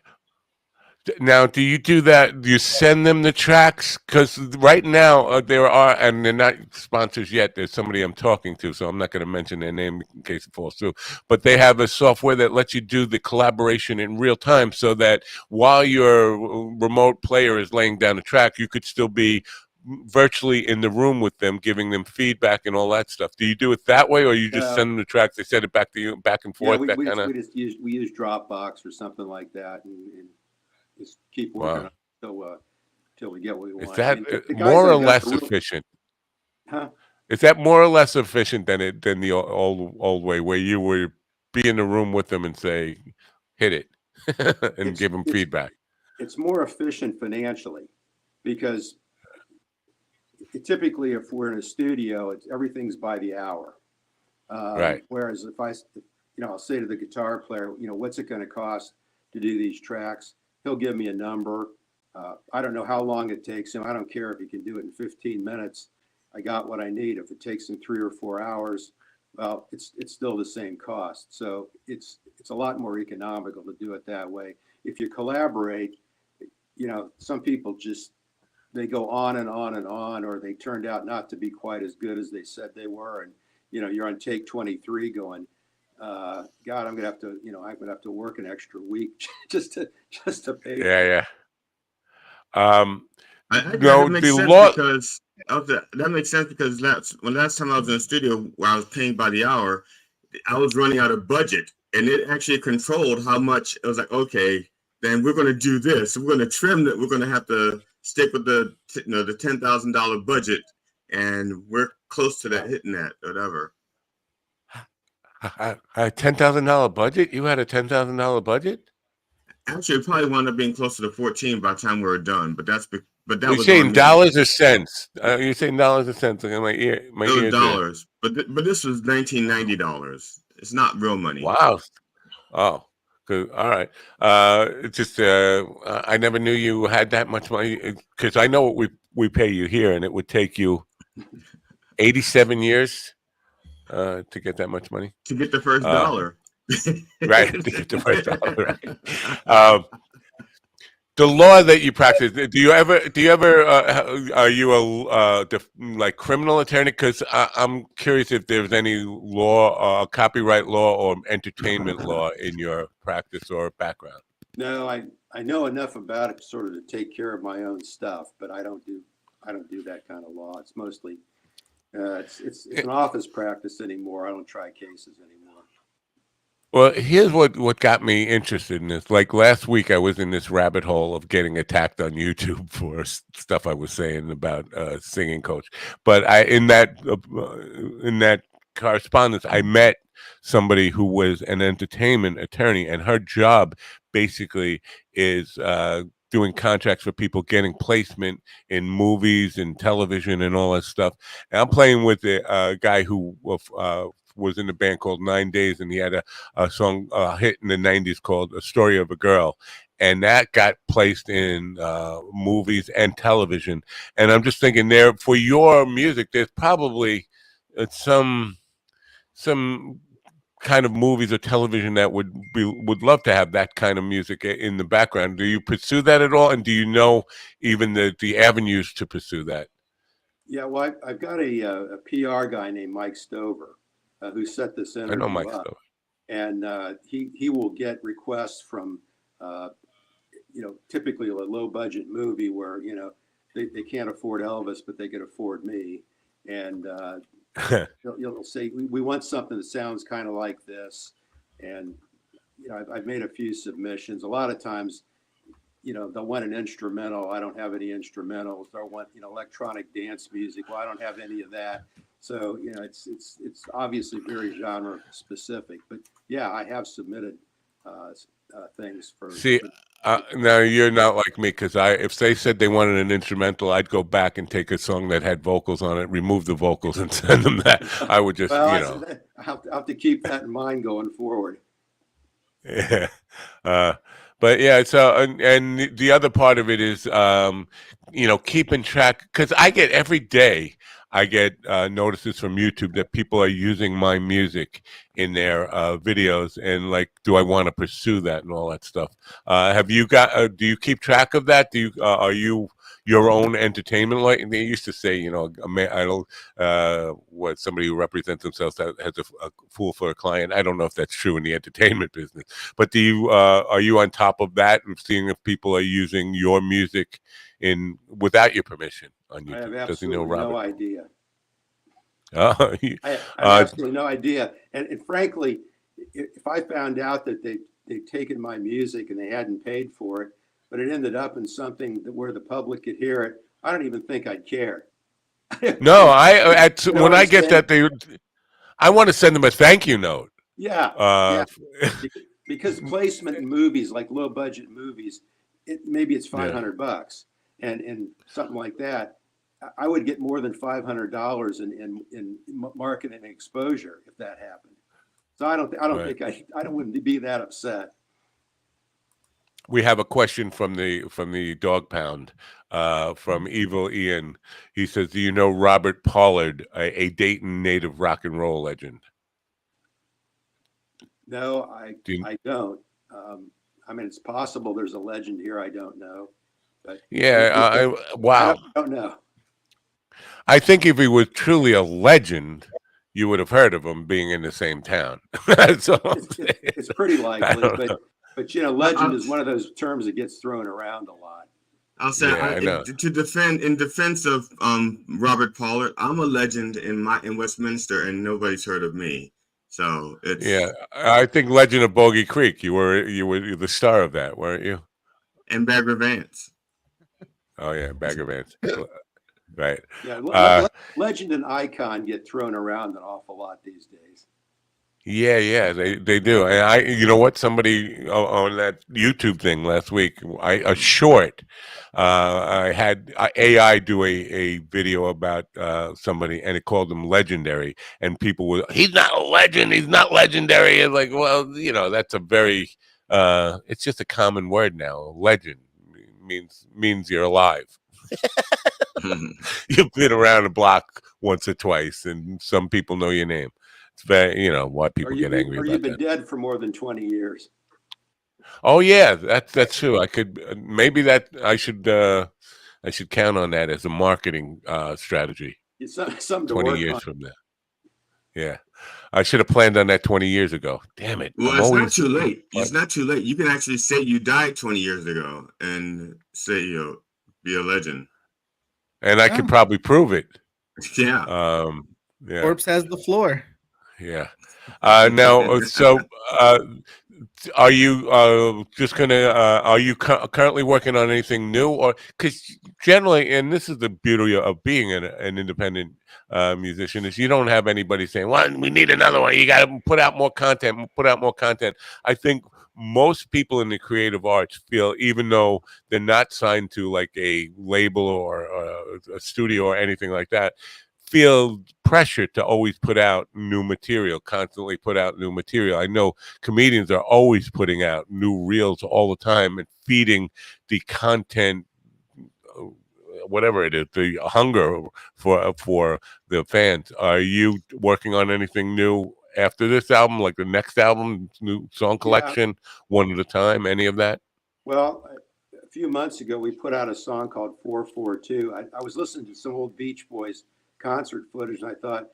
Now, do you do that? Do you send them the tracks? Because right now there are, and they're not sponsors yet. There's somebody I'm talking to, so I'm not going to mention their name in case it falls through. But they have a software that lets you do the collaboration in real time, so that while your remote player is laying down a track, you could still be virtually in the room with them, giving them feedback and all that stuff. Do you do it that way, or you just send them the tracks? They send it back to you, back and forth. We use Dropbox or something like that, and just keep working until we get what we want. Is that more or less efficient? Huh? Is that more or less efficient than the old way, where you would be in the room with them and say, "Hit it," and give them feedback? It's more efficient financially because typically, if we're in a studio, everything's by the hour. Right. Whereas if I'll say to the guitar player, what's it going to cost to do these tracks? He'll give me a number. I don't know how long it takes him. I don't care if he can do it in 15 minutes. I got what I need. If it takes him 3 or 4 hours, well, it's still the same cost. So it's a lot more economical to do it that way. If you collaborate, some people they go on and on and on, or they turned out not to be quite as good as they said they were. And, you're on take 23 going, God, I'm gonna have to work an extra week just to pay. Yeah. That makes sense because last time I was in the studio where I was paying by the hour, I was running out of budget, and it actually controlled how much. It was like, okay, then we're going to do this. We're going to trim that. We're going to have to stick with the $10,000 budget, and we're close to that, hitting that, whatever. A $10,000 budget? You had a $10,000 budget? Actually, it probably wound up being closer to 14 by the time we were done. But that You're was saying dollars or cents? You're saying dollars or cents? Like my ear, dollars. But this was $1990. It's not real money. Wow. Oh, good. All right. It's just I never knew you had that much money, because I know what we pay you here, and it would take you 87 years to get that much money. To get the first dollar. Right. To get the first dollar. Right. The law that you practice, do you ever are you a like criminal attorney? Because I'm curious if there's any law, copyright law or entertainment law in your practice or background. No, I know enough about it sort of to take care of my own stuff, but I don't do that kind of law. It's mostly it's an office practice anymore. I don't try cases anymore. Well, here's what got me interested in this. Like last week, I was in this rabbit hole of getting attacked on YouTube for stuff I was saying about singing coach. But in that correspondence, I met somebody who was an entertainment attorney, and her job basically is doing contracts for people getting placement in movies and television and all that stuff. And I'm playing with a guy who was in a band called 9 Days, and he had a song hit in the 90s called A Story of a Girl. And that got placed in movies and television. And I'm just thinking there, for your music, there's probably some kind of movies or television that would love to have that kind of music in the background. Do you pursue that at all? And do you know even the avenues to pursue that? Yeah, well, I've got a PR guy named Mike Stover who set this interview I know Mike up. Stover. And he will get requests from, typically a low budget movie where, they can't afford Elvis, but they can afford me. And you'll say, we want something that sounds kind of like this. And, I've made a few submissions. A lot of times, they'll want an instrumental. I don't have any instrumentals. They'll want, electronic dance music. Well, I don't have any of that. So, it's obviously very genre specific, but yeah, I have submitted things for. See, now you're not like me, because if they said they wanted an instrumental, I'd go back and take a song that had vocals on it, remove the vocals, and send them that. I would just, Well, I have to keep that in mind going forward. Yeah. But yeah, so and the other part of it is, keeping track, because I get every day. I get notices from YouTube that people are using my music in their videos, and like, do I want to pursue that and all that stuff? Have you got? Do you keep track of that? Do you? Are you your own entertainment? Like they used to say, what somebody who represents themselves has a fool for a client. I don't know if that's true in the entertainment business, but do you? Are you on top of that and seeing if people are using your music without your permission on YouTube? I have absolutely no idea. I have absolutely no idea. And frankly, if I found out that they'd taken my music and they hadn't paid for it, but it ended up in something where the public could hear it, I don't even think I'd care. No, when I get that, I want to send them a thank you note. Yeah. Because placement in movies, like low budget movies, maybe it's $500, and something like that. I would get more than $500 in marketing exposure if that happened. So I wouldn't be that upset. We have a question from the dog pound, from Evil Ian. He says, "Do you know Robert Pollard, a Dayton native rock and roll legend?" No, I don't. I mean, it's possible there's a legend here I don't know. But yeah, wow. I don't know. I think if he was truly a legend, you would have heard of him being in the same town. That's all it's pretty likely, but legend is one of those terms that gets thrown around a lot. I'll say in defense of Robert Pollard, I'm a legend in Westminster, and nobody's heard of me. So it's I think Legend of Bogey Creek. You were the star of that, weren't you? And Bagger Vance. Oh yeah, Bagger Vance. Right. Yeah, legend and icon get thrown around an awful lot these days. Yeah, they do. And you know what? Somebody on that YouTube thing last week, I had AI do a video about somebody, and it called them legendary, and people were, he's not a legend, he's not legendary. And like, well, that's a very, it's just a common word now. Legend means you're alive. You've been around the block once or twice, and some people know your name. It's very, why people get angry about that. Or you've been dead for more than 20 years. Oh yeah, that's true. I could maybe that I should count on that as a marketing strategy. It's something to 20 work years on. from now. Yeah, I should have planned on that 20 years ago. Damn it! Well, I'm it's not always too late. It's not too late. You can actually say you died 20 years ago and say you'll be a legend. and I could probably prove it. Yeah. Yeah. Corpse has the floor. Yeah. Now, so are you just gonna? Are you currently working on anything new, or because generally, and this is the beauty of being an independent musician, is you don't have anybody saying, "Well, we need another one. You got to put out more content. Put out more content." I think most people in the creative arts feel, even though they're not signed to like a label or a studio or anything like that, feel pressure to always put out new material, constantly put out new material. I know comedians are always putting out new reels all the time and feeding the content, whatever it is, the hunger for the fans. Are you working on anything new after this album, like the next album, new song collection, one at a time, any of that? Well, a few months ago, we put out a song called 442. I was listening to some old Beach Boys concert footage, and I thought,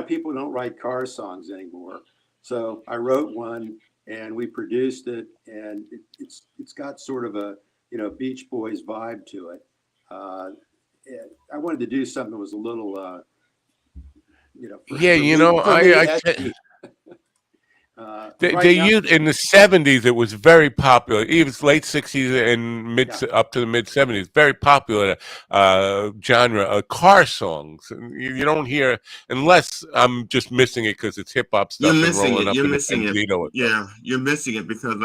people don't write car songs anymore. So I wrote one, and we produced it, and it's got sort of a Beach Boys vibe to it. I wanted to do something that was a little, They used in the 70s. It was very popular. Even late 60s and up to the mid 70s. Very popular genre. Car songs. You don't hear, unless I'm just missing it because it's hip hop stuff. You're missing it. Up You're in missing it. Benzino. Yeah, you're missing it because,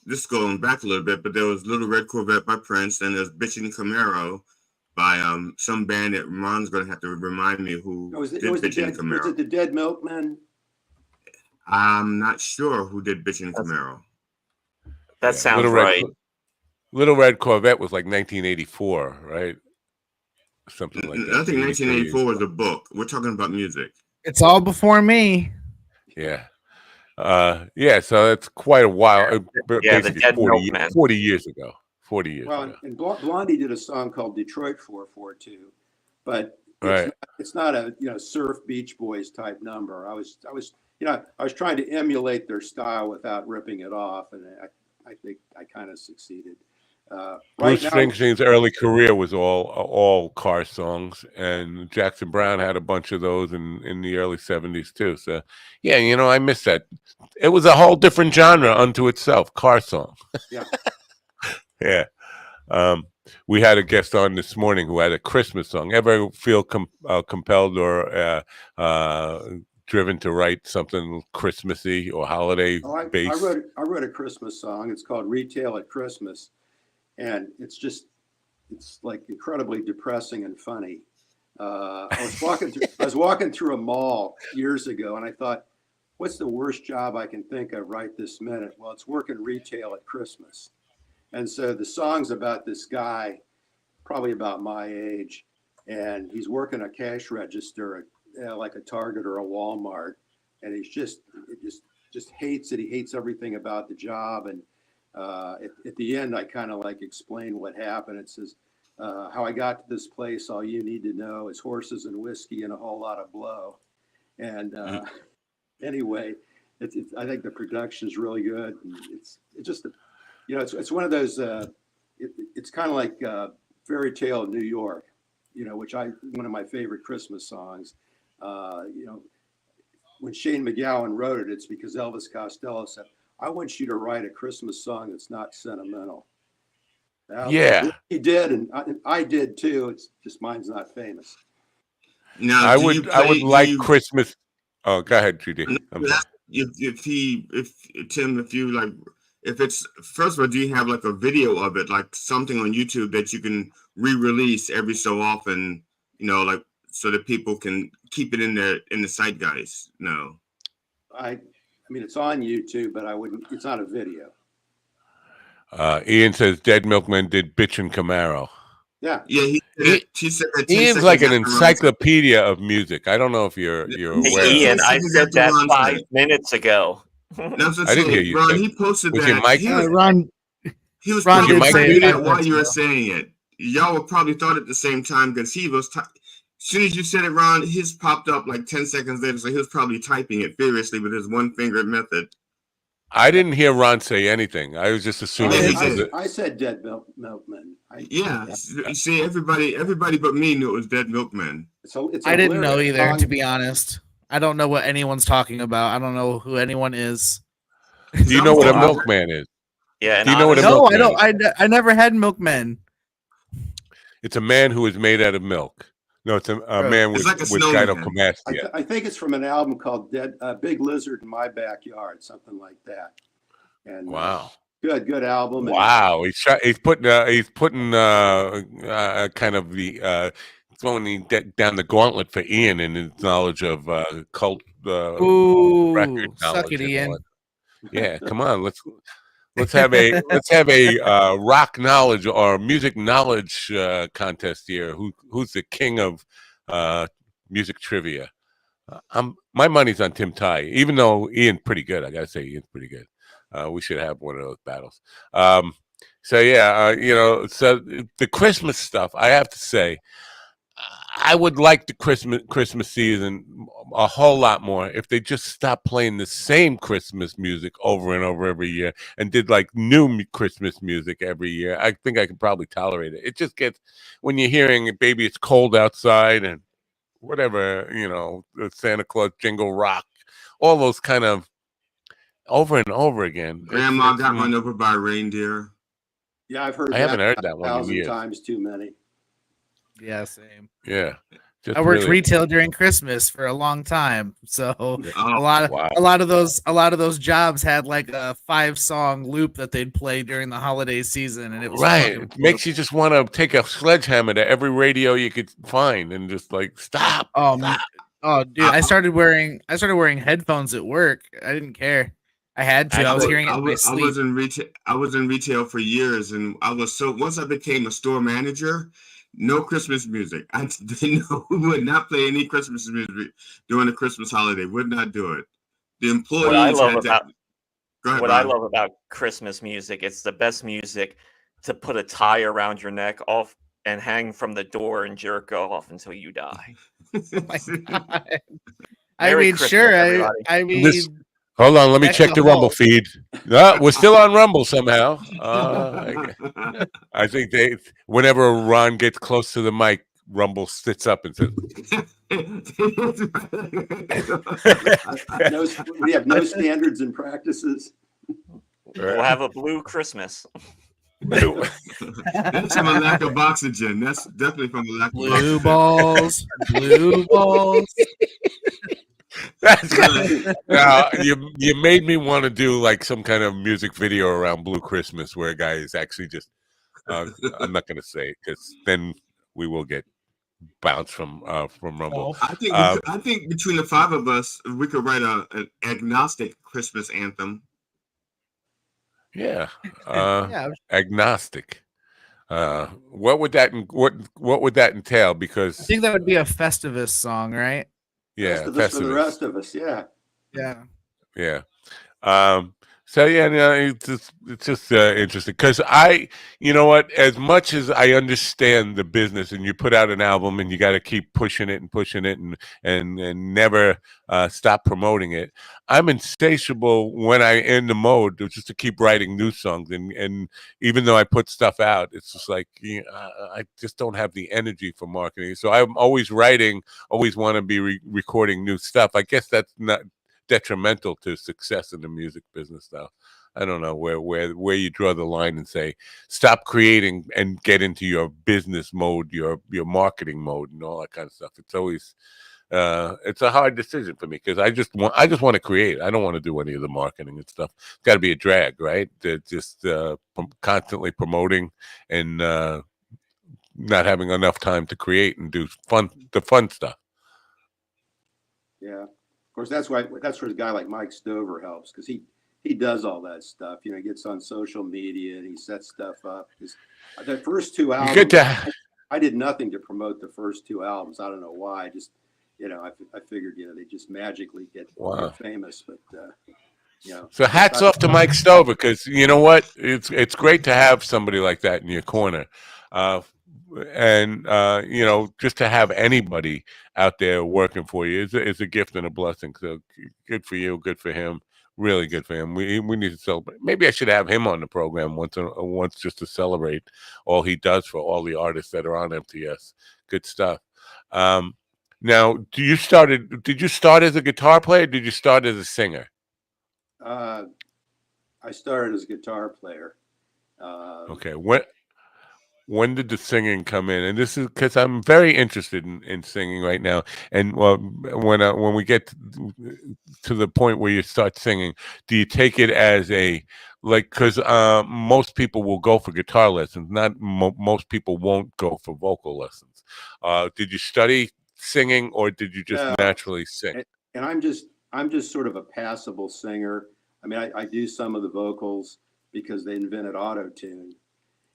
this is going back a little bit, but there was Little Red Corvette by Prince, and there's Bitchin' Camaro by some band that Ron's going to have to remind me who did Bitchin' Camaro. Was it the Dead Milkmen? I'm not sure who did Bitchin' Camaro. That sounds right. Little Red Corvette was like 1984, right? Something like that. I think 1984 was a book. We're talking about music. It's all before me. Yeah. So that's quite a while. Yeah, the Dead 40 years ago. 40 years ago. And Blondie did a song called Detroit 442, but right. It's not a surf Beach Boys type number. I was trying to emulate their style without ripping it off, and I think I kind of succeeded. Bruce Springsteen's early career was all car songs, and Jackson Browne had a bunch of those in the early 70s too. So yeah, I miss that. It was a whole different genre unto itself, car song. Yeah. Yeah. We had a guest on this morning who had a Christmas song. Ever feel compelled or driven to write something Christmassy or holiday based? I wrote a Christmas song. It's called Retail at Christmas, and it's like incredibly depressing and funny. I was walking through a mall years ago, and I thought, what's the worst job I can think of right this minute? Well, it's working retail at Christmas. And so the song's about this guy, probably about my age, and he's working a cash register at like a Target or a Walmart, and he's just hates it. He hates everything about the job. And at the end, I kind of explain what happened. It says, how I got to this place, all you need to know is horses and whiskey and a whole lot of blow. And anyway, I think the production is really good. And it's just it's one of those. It's kind of like Fairy Tale of New York, which one of my favorite Christmas songs. When Shane MacGowan wrote it, it's because Elvis Costello said, "I want you to write a Christmas song that's not sentimental." Yeah, he did, and I did too. It's just mine's not famous. Now, I would like Christmas. Oh, go ahead, Judy. If it's, first of all, do you have like a video of it, like something on YouTube that you can re-release every so often, so that people can keep it in the zeitgeist? No. I mean, it's on YouTube, but it's not a video. Ian says Dead Milkman did Bitchin' Camaro. Yeah. Yeah, he said that Ian's like an encyclopedia of music. I don't know if you're aware. Ian, I said that 5 minutes ago. That's what I didn't hear you. Ron, he posted was that. Your mic? He was Ron probably did say muted it. it while you were saying it. Y'all would probably thought at the same time because he was. As soon as you said it, Ron, his popped up like 10 seconds later. So he was probably typing it furiously with his one finger method. I didn't hear Ron say anything. I was just assuming he was. I said dead milkman. See, everybody but me knew it was Dead Milkman. I didn't know either, to be honest. I don't know what anyone's talking about. I don't know who anyone is. Do you know what a milkman is? Yeah. Do you know what a No, milkman I don't. is? I never had milkmen. It's a man who is made out of milk. No, it's a man with gynecomastia. I think it's from an album called Big Lizard in My Backyard, something like that. And Wow. Good album. Wow, he's putting kind of the throwing down the gauntlet for Ian in his knowledge of cult record suck knowledge. it, Ian. Yeah, come on, let's have a rock knowledge or music knowledge contest here. Who's the king of music trivia? My money's on Tim Tye, even though Ian's pretty good. I gotta say, Ian's pretty good. We should have one of those battles. So the Christmas stuff, I have to say, I would like the Christmas season a whole lot more if they just stopped playing the same Christmas music over and over every year and did like new Christmas music every year. I think I could probably tolerate it. It just gets, when you're hearing "Baby It's Cold Outside" and whatever, the Santa Claus Jingle Rock, all those kind of over and over again. Grandma got run over by a reindeer. Yeah, I've heard. I haven't heard that one 1,000 times too many. Yeah, same. Yeah, I worked retail during Christmas for a long time, so a lot of those jobs had like a 5-song loop that they'd play during the holiday season, and it was right. It makes you just want to take a sledgehammer to every radio you could find and just like stop. Oh, dude! I started wearing headphones at work. I didn't care. I had to. I was hearing it in my sleep. I was in retail for years, and once I became a store manager, no Christmas music. I would not play any Christmas music during the Christmas holiday. Would not do it. The employees. What I love about Christmas music, it's the best music to put a tie around your neck off and hang from the door and jerk off until you die. Oh my God. I mean, sure. I mean, hold on, let me check the Rumble feed. We're still on Rumble somehow. I think whenever Ron gets close to the mic, Rumble sits up and says, "We have no standards and practices." We'll have a blue Christmas. That's from a lack of oxygen. That's definitely from a lack of blue balls. Blue balls. That's good. You made me want to do like some kind of music video around Blue Christmas where a guy is actually just I'm not going to say it because then we will get bounced from Rumble. I think between the 5 of us, we could write an agnostic Christmas anthem. Yeah, agnostic. What would that entail? Because I think that would be a Festivus song, right? Yeah, Festivus for the rest of us. Yeah. So it's just interesting because you know what? As much as I understand the business, and you put out an album and you got to keep pushing it and never stop promoting it, I'm insatiable when I'm in the mode just to keep writing new songs. And even though I put stuff out, it's just like I just don't have the energy for marketing. So I'm always writing, always want to be recording new stuff. I guess that's not detrimental to success in the music business, though. I don't know where you draw the line and say stop creating and get into your business mode, your marketing mode, and all that kind of stuff. It's always it's a hard decision for me because I just want to create. I don't want to do any of the marketing and stuff. It's got to be a drag, right? Just constantly promoting and not having enough time to create and do the fun stuff. Yeah. Of course, that's where a guy like Mike Stover helps because he does all that stuff. He gets on social media and he sets stuff up. The first 2 albums, I did nothing to promote the first 2 albums. I don't know why. I just, I figured, they just magically get famous. But So hats off to Mike Stover, because you know what? It's great to have somebody like that in your corner. And just to have anybody out there working for you is a gift and a blessing. So good for you, good for him, really good for him. We need to celebrate. Maybe I should have him on the program once just to celebrate all he does for all the artists that are on MTS. Good stuff. Now, did you start as a guitar player? Or did you start as a singer? I started as a guitar player. Okay, when did the singing come in? And this is because I'm very interested in singing right now. And when we get to the point where you start singing, do you take it as because most people will go for guitar lessons, not most people won't go for vocal lessons. Did you study singing, or did you just naturally sing? And I'm just sort of a passable singer. I mean, I do some of the vocals because they invented auto-tune.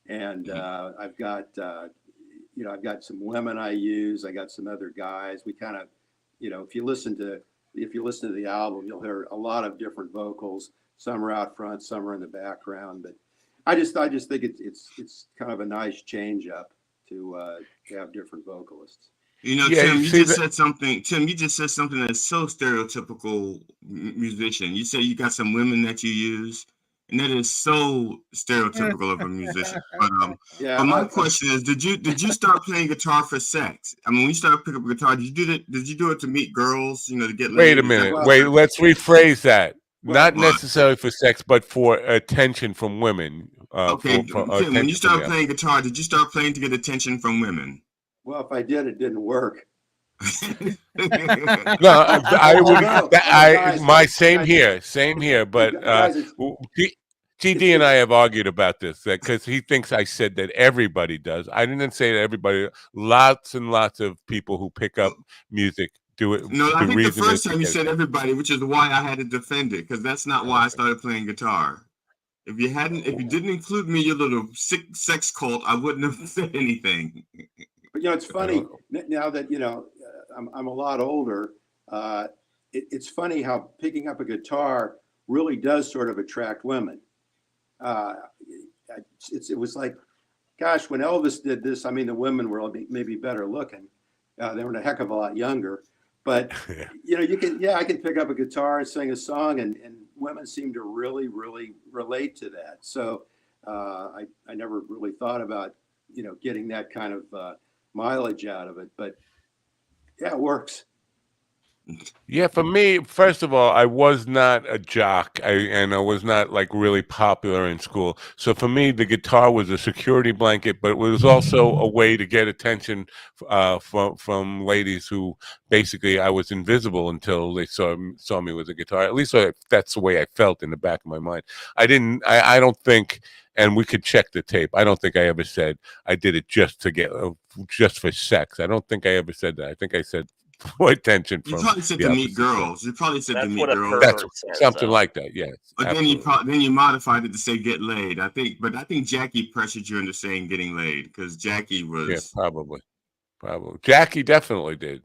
And I've got some women I use. I got some other guys. We kind of, if you listen to the album, you'll hear a lot of different vocals. Some are out front, some are in the background. But I just think it's kind of a nice change up to have different vocalists. Tim, you just said something. Tim, you just said something that's so stereotypical musician. You say you got some women that you use. And that is so stereotypical of a musician. But my question is, did you start playing guitar for sex? I mean, when you started picking up a guitar, did you do it to meet girls? To get laid? Wait a minute. Let's rephrase that. Not necessarily for sex, but for attention from women. Okay, Tim, when you started playing guitar, did you start playing to get attention from women? Well, if I did, it didn't work. No, same here. But GD and I have argued about this because he thinks I said that everybody does. I didn't say that everybody. Lots and lots of people who pick up music do it. No, I think the first time you said everybody, which is why I had to defend it, because that's not why I started playing guitar. If you didn't include me, your little sick sex cult, I wouldn't have said anything. But it's funny now that I'm a lot older. It's funny how picking up a guitar really does sort of attract women. It was like, gosh, when Elvis did this, I mean, the women were maybe better looking. They were a heck of a lot younger. But I can pick up a guitar and sing a song, and women seem to really, really relate to that. So I never really thought about getting that kind of mileage out of it, but yeah, it works. Yeah, for me, first of all, I was not a jock, and I was not really popular in school. So for me, the guitar was a security blanket, but it was also a way to get attention from ladies who basically I was invisible until they saw me with a guitar. At least that's the way I felt in the back of my mind. I don't think, and we could check the tape, I don't think I ever said I did it just for sex. I don't think I ever said that. I think I said for attention from. You probably said to meet girls. You probably said to meet girls. That's something like that. Yes. But then you modified it to say get laid. I think Jackie pressured you into saying getting laid because Jackie was. Yeah, probably. Jackie definitely did.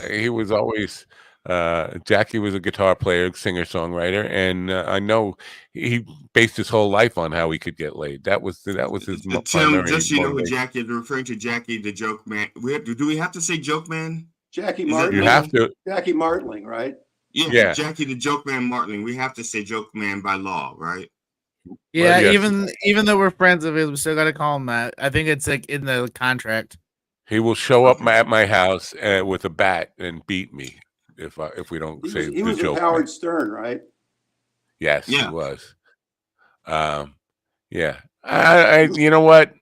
He was always. Jackie was a guitar player, singer, songwriter, and I know he based his whole life on how he could get laid. That was his Tim, primary. Just who Jackie is referring to. Jackie, the joke man. Do we have to say joke man? Jackie Martling. You have to. Jackie Martling, right? Yeah, Jackie the joke man Martling. We have to say joke man by law, right? Yeah, yes. even though we're friends of his, we still gotta call him that. I think it's in the contract. He will show up at my house with a bat and beat me if we don't say the joke. He was with Howard Stern, right? Yes, he was. Yeah. I you know what?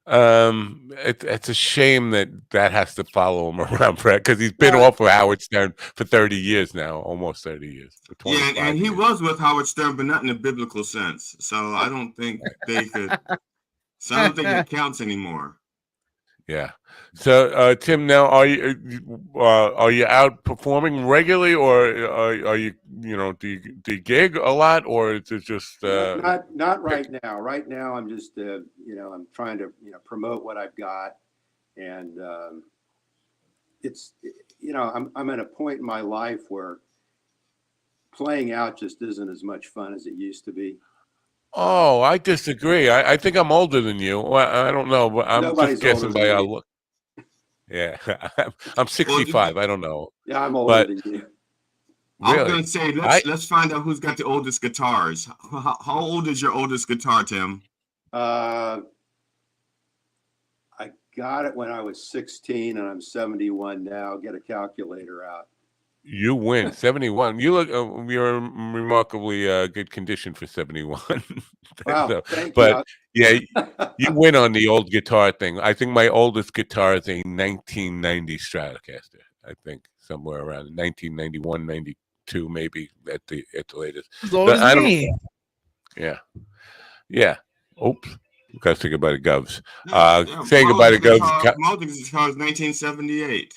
It's a shame that has to follow him around because he's been off with Howard Stern for 30 years now, almost 30 years. Yeah, and he was with Howard Stern, but not in a biblical sense. So I don't think they could. So I don't think it counts anymore. Yeah. So Tim, now are you out performing regularly, or are you do you gig a lot, or is it just not right now? Right now, I'm just I'm trying to promote what I've got, and it's I'm at a point in my life where playing out just isn't as much fun as it used to be. Oh, I disagree. I think I'm older than you. Well, I don't know, but I'm Nobody's just guessing older by than our me. look. Yeah, I'm 65. I don't know. Yeah, I'm older But than you. I was really, going to say, I let's find out who's got the oldest guitars. How old is your oldest guitar, Tim? I got it when I was 16, and I'm 71 now. Get a calculator out. you win 71. You look you're in remarkably good condition for 71. Wow, So, thank but you. yeah, you win on the old guitar thing. I think my oldest guitar is a 1990 Stratocaster. I think somewhere around 1991, 92, maybe at the latest. As old But as I don't. me. Yeah. Oops. Got to say goodbye to Govs. Yeah, Saying goodbye to Govs. My oldest guitar is 1978.